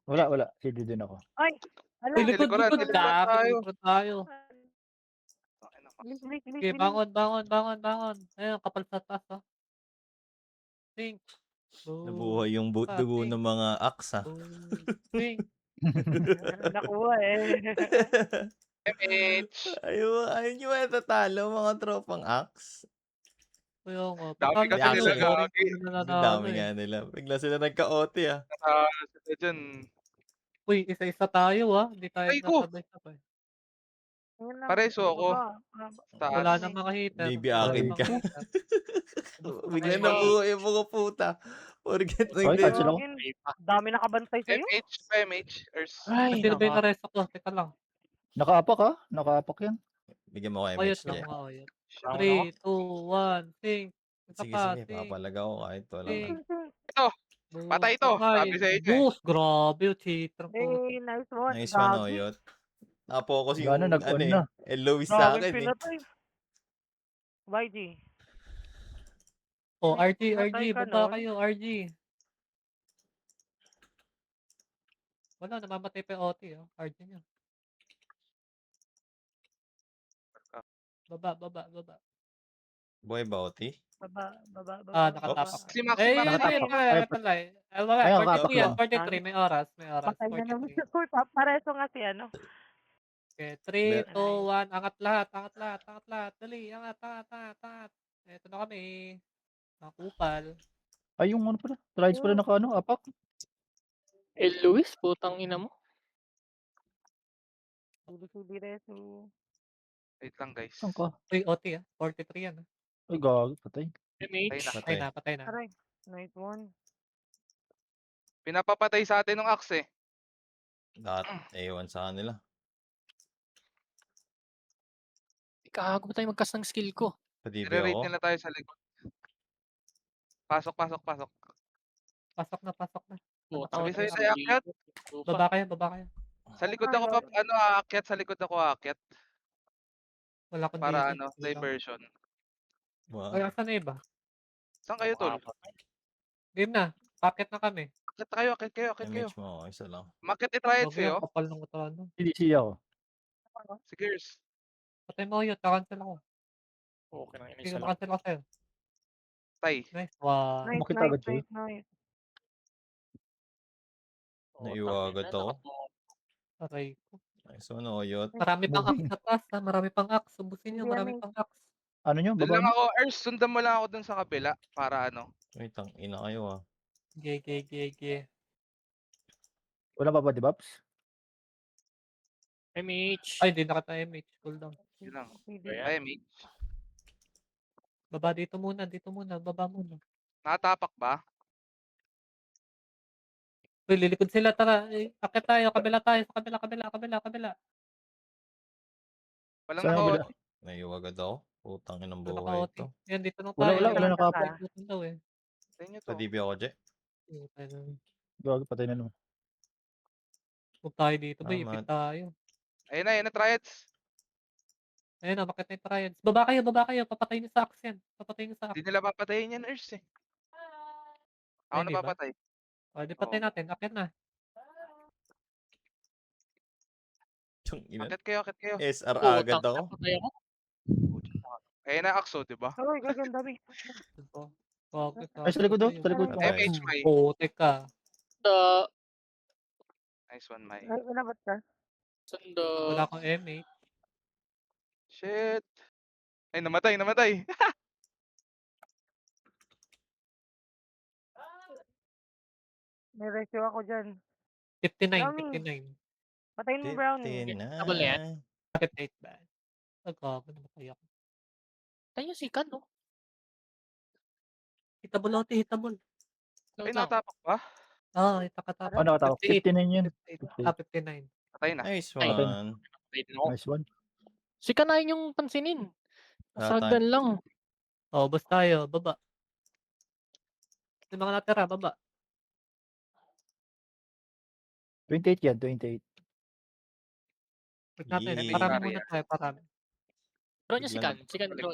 Wala. CD din ako. Ay! Ala. Uy, likod. Likuran tayo. Likod tayo. Ay, naku. Bilis. Okay, bangon. Ayun, kapal sa taas, oh. Think. Nabuhay yung dugo ng mga aksa. Think. Nakuha eh. MH! Ayun nyo matatalo mga tropang axe. Ayun, oh. Dami kasi nila gagi. Ang dami nga nila. Bigla sila nagka-OT ah. Sila dyan. Uy, isa-isa tayo, ah. Hindi tayo Ay, ko! nasabay-sabay. Ayun lang. Pareso ako. Baba. Wala Taas. nang makahita. Baby, akit ka. Bigla na buhay yung mga puta. Forget Ay, nag cancel ako. Gagin, Ay pa. dami nakabantay sa'yo. MH, Ers. Ay, Sino ba yung naka. naresto ko? Teka lang. Nakaapak ha? Nakaapak yan. Bigyan mo ko Oyot MH, lang Je. mga oyot. Ako 3, na 2, 1, sing. Isa Sige, pa, sige. sing. Papalag ako kahit wala Sing. lang. Ito, Buong patay ito. patay. Sabi sa inyo eh. Bus, grabe yung cheatrang po. Hey, nice one. Nice one, Gagi. Oyot. Napokus yung Gano'n, nag-on ano na. eh. Eloise sa Daming akin eh. pinatay. YG. Oh, May RG, patay ka baba nun. kayo, RG. Wala, namamatay pa yung OT, oh. RG niya. Baba. Buhay ba, Oti? Baba, baba, baba. Ah, baba. nakatapak. Si Max, Eh, si Max. yun, Nakatapak. patay. Wala, Ay, 43 nakatapak yan, lang. 43, may oras, Patay na naman 43. siya. Uy, pareso nga si ano. Okay, 3, Ber- 2, 1, angat lahat. Dali, angat. Eto na kami. Nakupal. Ay, yung ano pala. Trials pala naka apak. Luis, putang ina mo. Suli reso. Wait lang guys. Saan ka? Uy, OT, 43 yan. Ay, gagi. Patay. MH. Patay na. Patay. Patay na. Aray, nice one. Pinapapatay sa atin ng axe eh. Lahat. Ewan sa kanila. Gago tayo magkas ng skill ko. Padibi Nire-raid ako. nila tayo sa likod. Pasok. Pasok na. Putang Sabi ina. sa'yo sa tayo skill akyat. ko. Lupa. Baba kayo. Sa likod ako aakyat. Sa likod ako aakyat. Wala akong Para daily. Wala. diversion. Wow. Ay, asan na iba? Saan kayo tol? Makapatay. Game na. Packet na kami. Akyat kayo. MH mo. Isa lang. Makit i-try it Huwag yan, sa'yo. kapal ng mata. Ano. CDC ako. Sige Ers. Patay mo yun, kakancel ako. Okay lang. Sige, Isa lang. makancel ako sa'yo. Tay. Nice one. Nice, Bakit nice, agad siya? nice. Naiwagat ako. Aray ko. Nice one, Oyot. Marami pang axe Moving. sa taas, ha? Marami pang axe. Subusin nyo, Hindi, marami ano pang axe. Ano nyo? Doon Baba lang nyo? ako. Ers, sundan mo lang ako dun sa kabila. Para ano. Wait, ina kayo ah. Ge. Wala pa ba, di Baps? MH. Ay, hindi nakata MH. Cool down. Yun lang. Ayan. Ay, mate. Baba dito muna. Baba muna. Nakatapak ba? Uy, lilikod sila. Tara, akit tayo. Kabila tayo. Sa kabila. Walang Saan ang naka kabila? Naiwagat ako. Putang inang Wala buhay ka, ito. Yan, dito na Wala, tayo. wala nakapak. Dito daw eh. Sa inyo to. Padibi ako, Je. Puta na. Gagi, patay na naman. Huwag tayo dito ba? Tama. Ipit tayo. Ayun na, triads. Ayun na, bakit na yung triads? Baba kayo. Papatay niyo sa axe yan. Hindi nila papatayin yan, Ers eh. Ako Ay, na hindi ba? papatay. O, di patay natin. Akit na. Yung ina. Akit kayo. SR Putang agad ako. ina, patay ako. Ayun na, Axo, di ba? Uy, gaganda dami. Ay, sa likod oh. Sa likod. Patay. MH, May. Puti ka. The... Nice one, May. Ay, inabot ka. Sanda... Wala akong MH. Shit. Ay, namatay. May rescue ako dyan. 59. Patayin mo, Brownie. Double yan. Bakit 8 ba? Nagkaka na kaya ko. Tayo si Kan, no? Hitable ate, hitable. Ay, natapak ba? Itakatapos. Ano nakatawag? 59 yun. 59. Patay na. Nice Ay. one. Wait, no? Nice one. Si Kanain yung pansinin. Lahat Nasagdan lang. Oh, bus tayo. Baba. Yung mga natira, baba. 28 yan, 28. Wait natin. Yeah. Parami Area. muna tayo, parami. Draw niya si Kan. Biglang- Si Kan draw.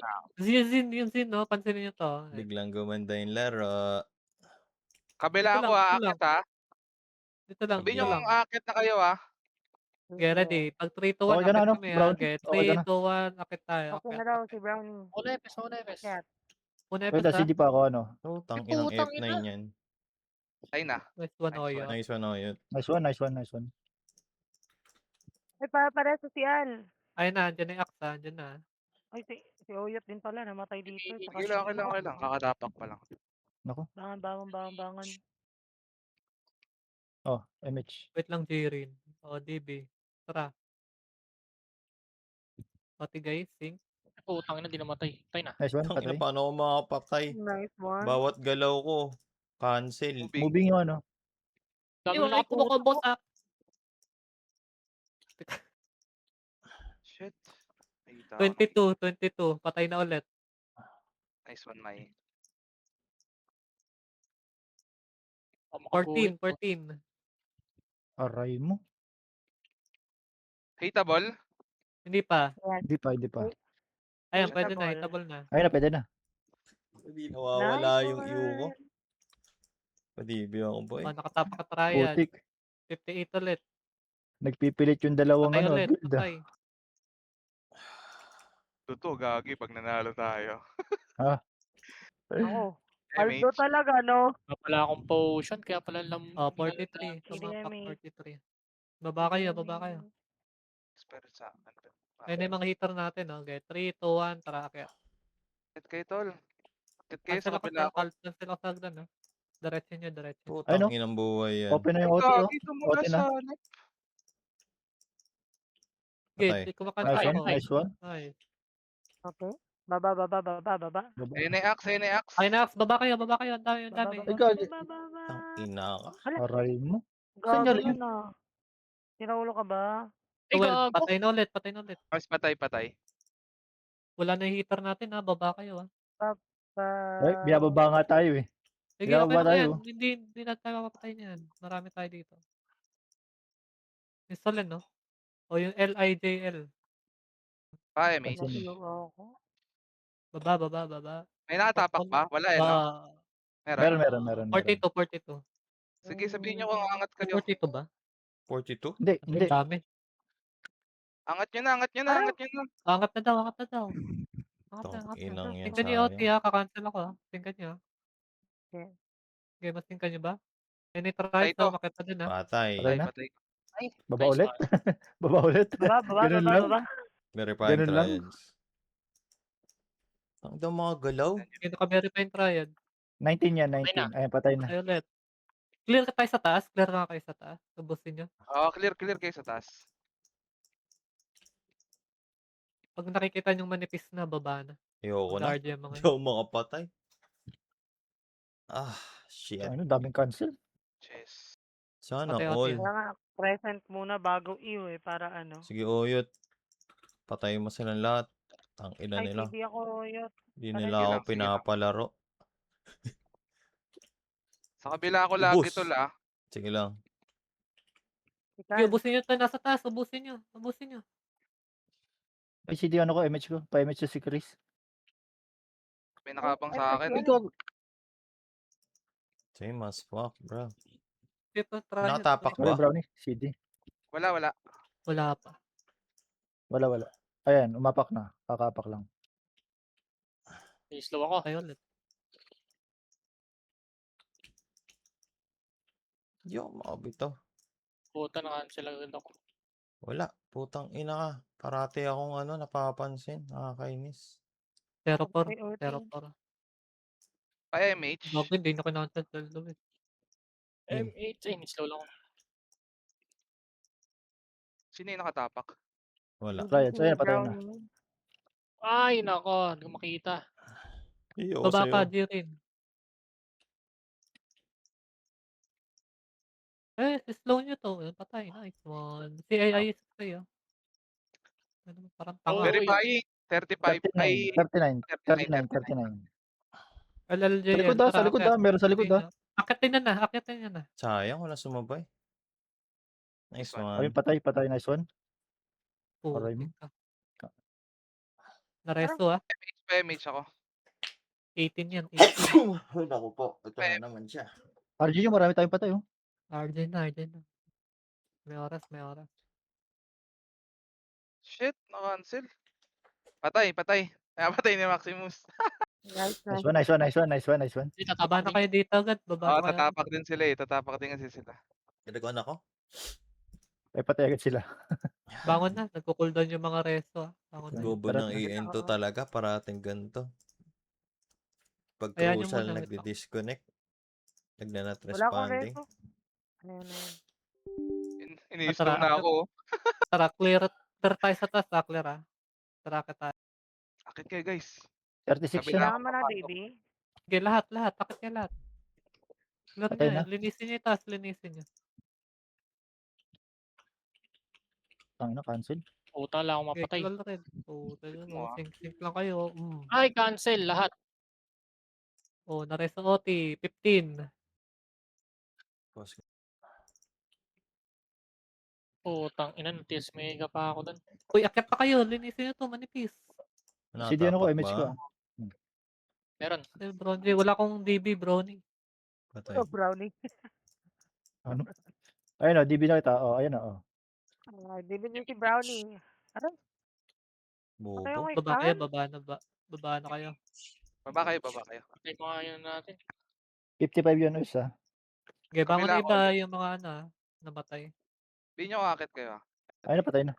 Yung Zin, no? Pansinin nyo to. Biglang gumanda yung laro. Kabila Dito ako, lang, aakit ha. Dito lang, Sabihin dito nyo lang. kung aakit na kayo ha. Get ready. Pag 3, 2, 1, Okay ka na, akit ano, kami. Brownie? Get Okay ka 3, na. 2, 1, akit tayo. Okay na daw si Brownie. Olepes. Cat. Una Wait, episode. CD pa ako, ano. Putang Ay, inang putang F9 ina. yan. Ay na. Nice one, Nice Oyo. one. Nice one, Oyot. Nice one. Ay, pareso si Ann. Ayun na, andyan na yung axe, andyan na. Ay, si Oyot din pala. Namatay dito. Okay lang. Kakatapak pa lang. Nako. Bangan. Oh, MH. Wait lang, Jirin. O, DB. Tara. Pati guys, sync. Putang ina, di namatay. Patay na. Nice one, Tang ina, patay. paano ako makapatay? Nice one. Bawat galaw ko. Cancel. Moving. Moving yung ano. Dami Yung na ay kumukombo sa Shit. Nakita ko na. 22. Patay na ulit. Nice one, Mai. makabuhay 14. Aray mo. Hateable? Hindi pa. Hindi pa, hindi pa. Ayan, Shit, pwede na. Hittable. Hitable na. Ayun na, pwede na. Hindi nawawala Nice yung iyo ko. one. Padibi ako boy. Oh, nakatapak ka triad. Putik. 58 ulit. Nagpipilit yung dalawang Patay ano, ulit. guild ah. Patay. Totoo, gagi pag nanalo tayo. Ako. MH. Aldo talaga, no? Wala pala akong potion, kaya pala Oh, 43. Tumapak 43. Baba kayo. Spirit sa akin. Ayun na yung mga hitter natin. Okay, 3, 2, 1. Tara, kaya. Bakit kayo, tol? Bakit kayo Cancel sa ako kabila ako? cancel ako sa hagdan, no? Diretso nyo. Putang Ano? inang buhay yan. Open na yung OT oh. Gagi, tumula OT na. sa net. Patay. Okay, kumakancel Nice one, ako. nice one. Nice. Okay. Baba. Baba. Ayun na yung axe, ayun na yung axe. Ay, Nax, baba kayo. Ang dami. Ay, gagi. Baba. Ang ina ka. Aray mo. Saan niya Gago rin? yun ah. Sinaulo ka ba? Ay, Well, gago. patay na ulit. Mas patay. Wala na yung hitter natin, ha. Baba kayo, ha. Ay, binababa nga tayo eh. Sige, Kaya okay ba na yan. tayo? Hindi na tayo mapapatay niyan. Marami tayo dito. Install no? O yung LIJL. Pa, MH. Kasi- Nahilo ako. Baba. May nakatapak ba? Wala eh, no? Meron. 42. Sige, sabihin nyo kung angat kayo. 42 ba? 42? Hindi. Ang dami. Angat nyo na. Angat na daw. Tang inang yan Tingnan niyo, OT, sayang. ha. Kakancel ako, ha. Tingnan niyo, ha. Okay. Okay, mas tingnan niyo ba? Any Patay tries to. daw, makita din, ha. Patay. Patay na? Patay. Baba Nice ulit? one. Baba ulit? Ganun lang? Baba. Verify Ganun lang? trials. Ang daw mga galaw. Hindi naka-verify yung triad. 19 yan, Patay 19. Ayan, patay na. Patay ulit. Clear ka tayo sa taas. Clear na kayo sa taas. Ubusin niyo. Oo, clear kayo sa taas. Pag nakikita niyong manipis na, baba na. Ayoko na. Mag-RG yung mga Hindi yun. ako makapatay. Shit. Ano, daming cancel. Cheers. Sana Patay, all. OT. Kaya nga, present muna bago iyo eh, para ano. Sige, Oyot. Patay mo silang lahat. Ang ina Ay, nila. hindi ako yun. Hindi Sige nila lang, ako sige lang. pinapalaro. Sa kabila ako lagi, Ubus. tol, ah. Sige lang. Sige, ubusin niyo ito. Nasa taas. Ubusin niyo. Ay, CD ano ko, MH ko. Pa-MH si Chris. May nakabang sa akin. Ay, gago. Same as fuck, bro. Ito, triad. Nakatapak Wala, ba? brownie. CD. Wala. Wala pa. Wala. Ayan, umapak na. Kakapak lang. Slow ako. Patay ulit. Hindi ako makabito. Puta, na-cancel agad ako. Wala. Putang ina ka. Parati akong napapansin. Nakakainis. 04. Okay, OT. 04. Pa MH. Bago hindi na kinancel. M8, ay, slow lang ako. Sino yung nakatapak? Wala. Triad. So, ayan, patay na. Brownie. Ay, nako, hindi ko makita. Iyo Baba sa'yo. ka, Jirin. Slow nyo to. Patay. Nice one. Si AI is sa'yo. Parang tanga. Verifying. 35. Ay, 39. 39. LLJ Sa likod yan. sa likod meron sa likod Akitin niya na. Sayang, wala sumabay. Nice Ayun, one. patay. Nice one. Aray mo. Naresto Pa MH ako. 18 yan. 18. Naku po. Ito na naman siya. RG yung marami tayong patay oh. RJ na. May oras. Shit, na-cancel. Patay. Patay ni Maximus. Nice. Nice one. Hindi, Baba na kayo dito agad. Oo, tatapak din sila eh. Tatapak din kasi sila. Kinaguan ako. Ay, patay agad sila. Bangon na. Nagko-cooldown yung mga resto. Bangon na. Gobo Tara, ng tara. EN2 talaga. Parating ganito. Pag Ayan yung crucial, muna, wait lang. nagdi-disconnect. Nagnanat Wala akong responding. reto. Ano yan. Ini-slow na ako. Tara, clear tayo sa taas. Clear Tara ka tayo. Akit kayo guys. 36 Sabi siya. Kailangan mo na, baby. Sige, lahat. Akit kayo lahat. Clear Patay niya, na. linisin niyo yung taas, linisin niyo. Tangina, cancel. Puta lang ako Okay, mapatay. clear red. Oh, tayo Mo, no, ah. sync lang kayo. Ay, cancel lahat. Oh, na-rest ang OT, 15. Pause. Putang ina, TS mega pa ako dun. Uy, akyat pa kayo, linisin niyo to, manipis. CD ano ko, Natapak MH ko. ba? Meron. Eh, Bronzy, wala akong DB, Brownie. Patay. Oh, brownie. Ano? Ayun o, DB na kita. Oh, ayun o. Di din si brownie. Aray, patay Bobo. ako kay Baba kayo, Carl. baba na kayo. Baba kayo, baba kayo. Patay ko nga yun natin. 55 yun, isa. Okay, bangon na Kabila ako iba ulit. yung mga namatay. Hindi nyo kakit kayo. Ayun na, patay na.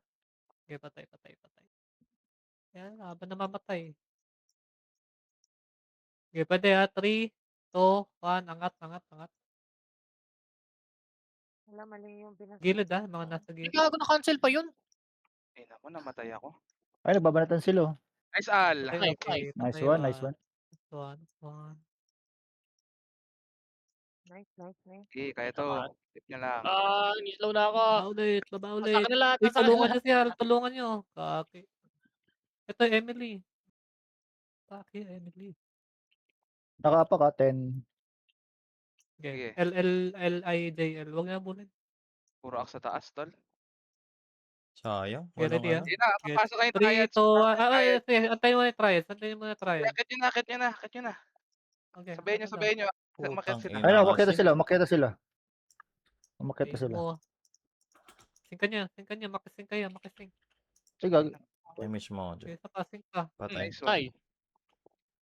Okay, patay. Yan, habang namamatay. Okay, pwede 3, 2, 1, angat. Wala, mali yung pinas. Gilid mga nasa Ay, gilid. gago na cancel pa yun. Eh, naku, namatay ako. Ay, nagbabanatan sila. Nice, Al. Okay, Ay, Nice patay, one, nice one. One. Nice. Okay, kaya to. Tama. Tip nyo lang. Ni-slow na ako. Baba Sa ulit. kanila, Uy, sa tulungan kanila. niyo siya, tulungan niyo. Kaki. Ito, Emily. Kaki, Emily. Nakaapa ka, 10. Sige. Okay. LIJL. Huwag na bulin. Puro ako sa taas, tol. Sayang. Okay, Walang ready ano. Hindi na, papasok kayong 3, triads. 2, Papasok kayong triads. antayin mo na yung trials. Antayin mo na yung trials. Akit nyo na. Okay, Sabayin nyo. Umakyat Putang sila. ina Ayun na, umakyat kasi. na sila. Umakyat na Okay, sila. mo. Singkan niya. Makasing kayo. Ay, gag. Image mo. Okay, sa passing ka. Patay. Nice one. Ay,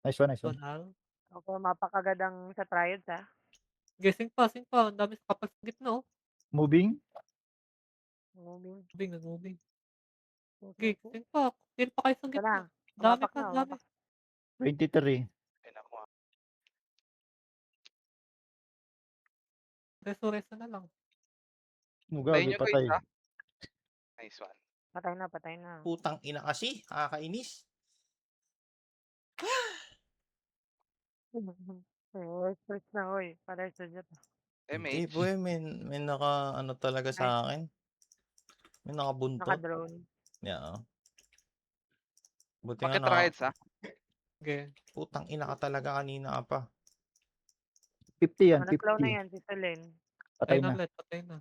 Nice one. Donal. Okay, mapakagad ang sa triads, ha? Okay, sing pa. Ang dami sa kapal sa gitna, oh. Moving. Moving. Nag-moving. Okay, sing pa. Kill pa kayo sa Ito gitna. na. Dami. Umapak. 23. Ay, naku. Reso na lang. Sabayin Mugagi, nyo, guys, patay. ha. Nice one. Patay na. Putang ina kasi. Nakakainis. First na, hoy. Para sa dyan. Hindi MH. boy. May naka ano talaga sa akin. May nakabuntot. Naka-drone. Yeah. Buti nga Bakit triads, ha? Okay. Putang ina ka talaga kanina ka pa. 50 yan, Nag-slow na 50. yan, si Solen. Patay na. Patay na.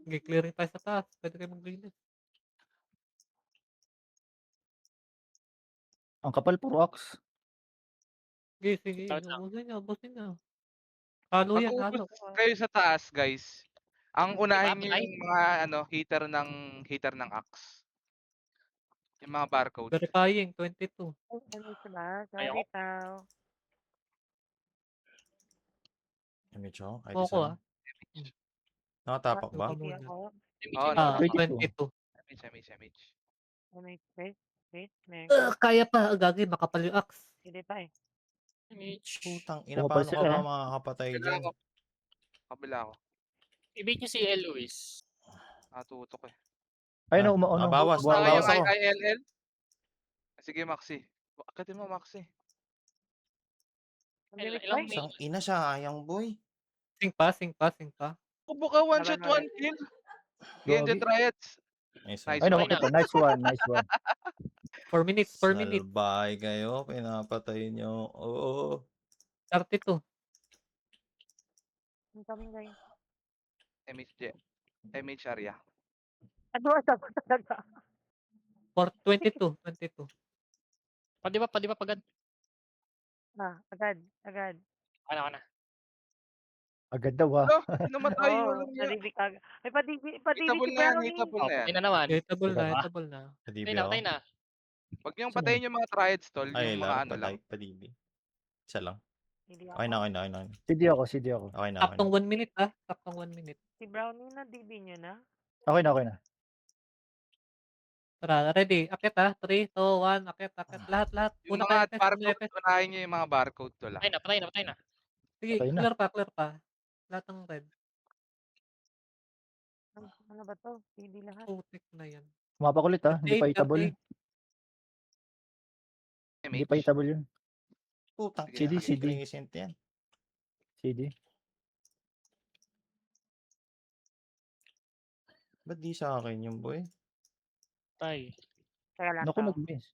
Okay, clearing tayo sa taas. Pwede kayo mag-release. Ang kapal, puro axe. Okay, sige. Start lang. Ubusin niyo. Halo yan, halo. Pag-uubos kayo sa taas, guys, ang unahin nyo Patay. yung mga hitter ng axe. Yung mga barcode. Verifying, 22. Ano ba? Ay, Sorry, ako. tao. Image ako. Kahit Ako, isa lang. Nakatapak ba? Hindi ako. Oo, na. 22. 22. MH. Wait. Meron. Kaya pa, gagi, makapal yung axe. Hindi pa, eh. Putang ina. Pumapal Paano ka sila, ba ha? makakapatay Kabila dyan? ako. Kabila ako. I-bait niyo si Eloise. Natutok eh. Ayun na, Nabawas bumabawas ako. ILL? Sige, Maxi. Akitin mo, Maxi. Ang limit Ilang ba? may... Isang ina siya. Ayang boy. Sing pa. Kubo ka, one shot, Laban one kill. Gagi. Genja triads. Nice Nice Ayun na, one. umakyat na. Nice one. 4 minutes. Salbay kayo. Pinapatay nyo. Oo. 32. Ang kaming guys. MH area. Ano ako talaga? 22. Pwede ba pagad? Agad. Ano na. Agad daw, ha? Ano? Namatay Oo, yun. nadibig agad. Ay, padibig Hitable si na yan, Brownie. hitable Oh, na yan. patay na naman. Hitable Diba? na. Padibi Patay na, ako. patay na. Huwag niyong patayin yung mga triads, tol. Ay, Yung mga laro. ano lang. Padibi. Isa lang. Hindi Okay ako. na. CD ako. Okay na. Taktong 1 minute, Taktong 1 minute. Si Brownie na, DB nyo na. Okay na. Tara, ready. Akit 3, 2, 1. Akit. Lahat. Yung Una mga kayo, barcode, unahin niyo yung mga barcode, tol. Patay na. Sige, Patay na. clear pa. Lahat ng red. Ano ba to? DB lahat. Putik na yan. Umapak ulit, ha? Hindi pa hitable. 38. Hindi pa hitable yun. Putang Sige, ina, CD. Crescent yan. CD. Ba't di sa akin yung boy? Tay. Teka lang Naku, tao. nag-miss.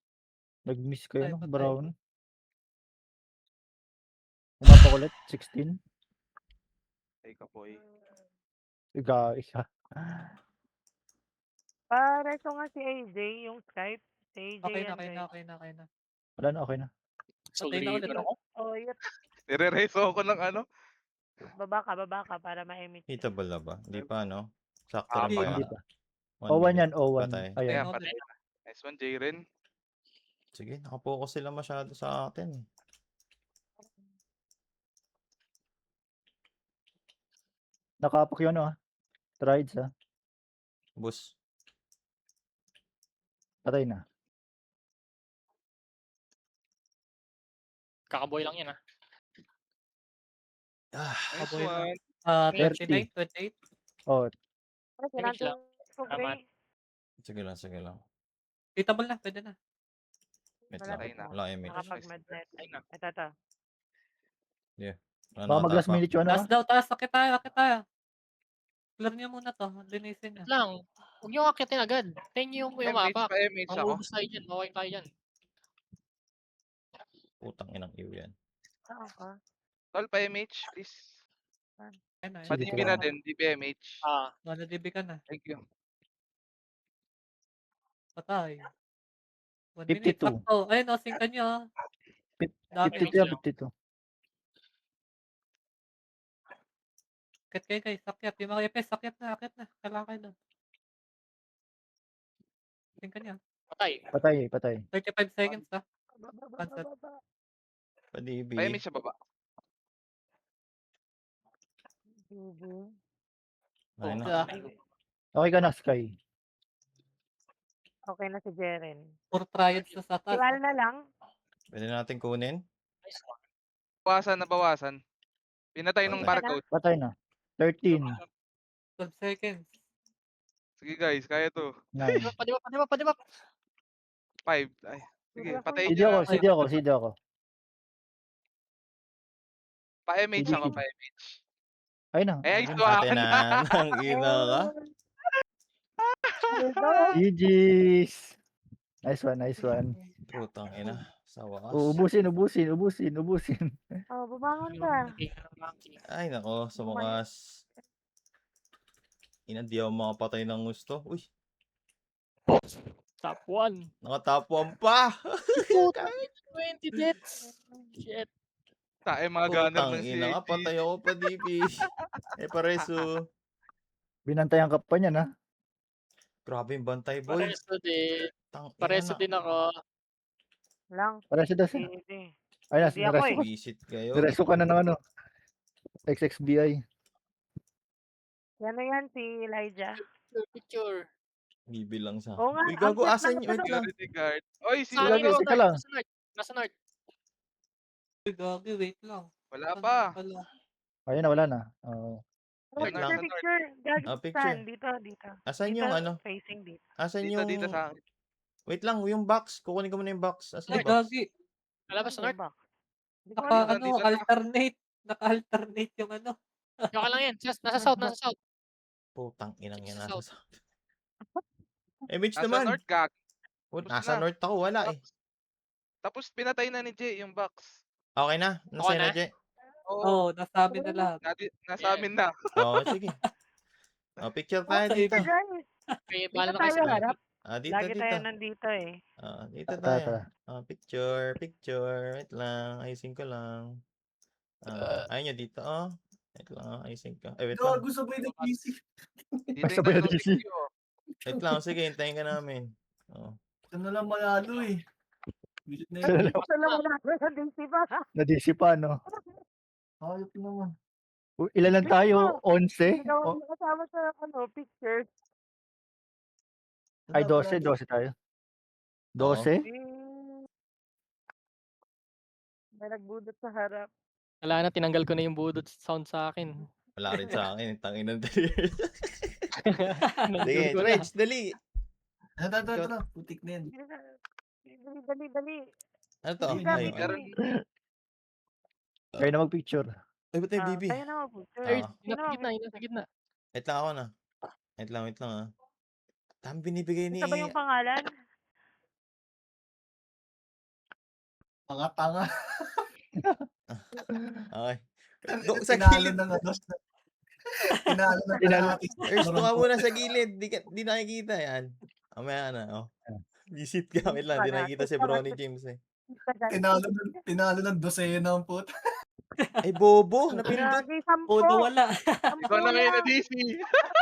Nag-miss kayo, Patay, no? patay. Brown. Umapak ulit. 16. Ay, kapoy. Isa. Pareso nga si AJ, yung Skype. Si AJ Okay na, yan, okay na, guys. okay na, okay na. Wala na, okay na. Patay na ulit. Solid ako. Oh, yun. Nire-raise ako ng ano. Baba ka para ma-emit. Hitable na ba? Hindi pa, no? Sakto lang Hindi, ba hindi yan? pa. 1 O1 minute. yan, O1. Patay. Ayan. Patay Ayan, na patay ulit. na. Nice one, Jaren. Sige, nakapokus sila masyado sa atin. Eh. Nakapak yun, Trides, Bus. Patay na. Kakaboy lang yan, Ah, Nice Kaboy na. one. 29, 28. Oh, Ay, Finish lang. ko, Tama. Gray. sige lang, sige lang. Hitable na, pwede na. Wait Wala lang. Patay na. Wala image. Nakapag-mednet. Ay na. Ito. Ano, baka mag-last tapa? minute yun, Last daw, taas, sakit tayo, sakit tayo. Clear niya muna to, linisin niya. Wait lang. Huwag niyo akitin agad. Tayo niyo yung MH mapak. pa, MH ako. Mangubos tayo dyan. Okay tayo dyan. Putang inang iyo yan. Saan ka? Tol, pa MH, please. Ayun na, Sige, Pa-DB sige. na din, DB-MH. Ah, Wala DB ka na. Thank you. Patay. 1 minute. 52. Sakto. Ayun, singkan niyo. Dami. 52 yan, 52. Sakit kayo guys, sakyat. Yung mga EPS, sakyat na, sakyat na. Kailangan kayo doon. Singkan niyo. patay. Patay. 35 seconds ha. Pa-DB. Pa MH sa baba. Ay na. Yeah. Okay ka na, Sky. Okay na si Jeren. Puro triads na sa taas. Iwal na lang. Pwede natin kunin. Nice one. Bawasan. Pinatay ng Patay. barcode. Patay na. 13. 12 seconds. Sige guys, kaya to. 9. Padibap. 5. Ay, sige, patayin CD nyo ako, na. CD ako. Pa MH ako, pa MH. Ayun na. Eh, ayun ito na. Ate na. Ang ina ka. GG's. Nice one. Putang ina. Sa wakas. Ubusin. Oh, bumangon ka. Ay nako, sa wakas. Ina, di ako makapatay ng gusto. Uy, Top 1. nakatapuan pa. 20 deaths. Shit. Tayo mga gunner Putang ng ina ka, CAG. patay ako pa, DP. Pareso. Binantayan ka pa niyan, ha? Grabe yung bantay, boy. Pareso din. Tang ina Pareso na. din ako. Lang. Para sa das. Hindi. Ayun na, Hindi ako nareso ka. Visit kayo. Nareso ka na ng XXBI. Yan na yan, si Elijah. Picture. Bibilang sa. Oo nga, Uy, gago, ang asan cute yun? lang Wait lang. Security guard. Oy, si Sa Lagi, akin, teka lang. Nasa north. Uy, gagi, wait lang. Wala pa. Wala. Ayun na, wala na. Oo. Wait lang. Picture. Gagi, Picture. saan? Dito. Asan Dito, yung ano? facing dito. Asan Dito, yung... dito sa akin. Wait lang, yung box. Kukunin ko muna yung box. Asan Ay, yung box? gagi. Alabas sa north. Box. Di ko Naka, alam. dito na. alternate. Naka-alternate yung ano. Okay lang yan. Nasa south. Putang inang yan. Sa Nasa south. Image Nasa naman. north, gag. Put, Tapos nasa na. north ako. Wala eh. Tapos pinatay na ni Jay yung box. Okay na. Nasa Okay na, na? Jay. Oo, Oo, nasabi na lahat. nasa amin na. Oo, sige. Picture tayo Sa dito. Guys, Okay, dito bahala na kayo tayo sa harap. Dito, Lagi dito. tayo nandito eh. Dito Tara, tayo. tara. Picture. Wait lang. Ayusin ko lang. Ayun nyo dito, Wait lang, ayusin ko. Ay, wait lang. sabay na busy. Dito sabay yung na tubig DC. nyo. Wait lang, sige, hintayin ka namin. Ito na lang manalo eh. Ito lang wala ko sa DC pa. Na-DC pa, no? Ayop naman. Ilan lang tayo? 11? Ikaw ang kasama sa pictures. Ay, 12 tayo. 12? May nagbudot sa harap. Wala na, tinanggal ko na yung budot sound sa akin. Wala rin sa akin. Tangin ng dali. Sige, Nandun ko na. Reg, dali. Ito. Putik na yan. Dali. Ano to? Dali, Ayun, dali. Kayo na mag-picture. Ay, ba't may Ah, BB? tayo na mag-picture. Ay, Ah. Sino nasa gitna, mag-picture? nasa gitna. Wait lang ako na. Wait lang ah. Tama binibigay ni... Isa ba yung pangalan? Mga tanga. Okay. Doon sa Tinalo gilid. ng ano. Tinalo ng Tinalo. kalahating Ers, doon ka Toronto. muna sa gilid. Di nakikita yan. Mamaya na, oh. Visit ka. Wait lang, di nakikita si Bronny James eh. Tinalo ng dosena ang puta. Ay, bobo. Napindot. Gagi, 10. Oh, nawala. 10 Ikaw na ngayon na lang. DC.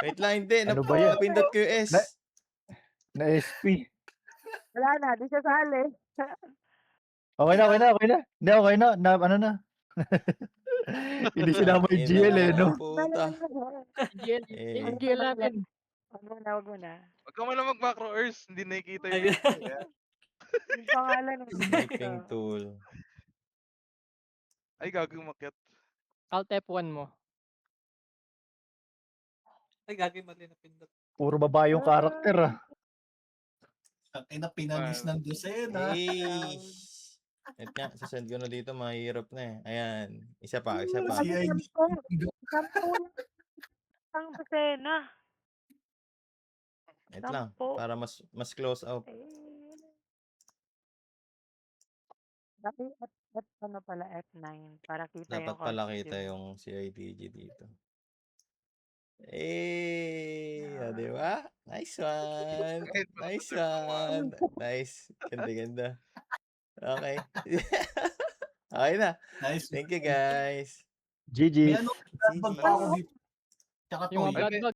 Wait lang, hindi. Ano ba yan? Napindot ko yung S. Na SP. Wala na, di siya sali. Okay na. Hindi, okay na. Ano na. Hindi sinama yung GL eh, no? Puta. GL, Eh. yung GL natin. Wag mo na. Wag ka man lang mag-macro Earth. Hindi nakikita Ayun. yung Ayan. Yung pangalan ng Sniping tool. Ay, gagawin makyat. Alt F1 mo. Ay, gagi mali na pindot. Puro babae yung karakter ah. Ay na pinanis Wow. ng dosena. Hey. Wait nga, sasend ko na dito. Mahirap na eh. Ayan. Isa pa. Si ID. 10 ang dosena. Wait lang. Sampo. Para mas close out. Dati F ano pala, F9 para kita Dapat yung pala costume. kita yung CIDG dito. Eh, di ba? Nice one. Kahit pa Nice naman. one. Nice. Ganda. Okay. Okay na. Nice. Thank you guys. GG. GG. May ano, pa ako dito. Tsaka Yung mga toy. blood bag.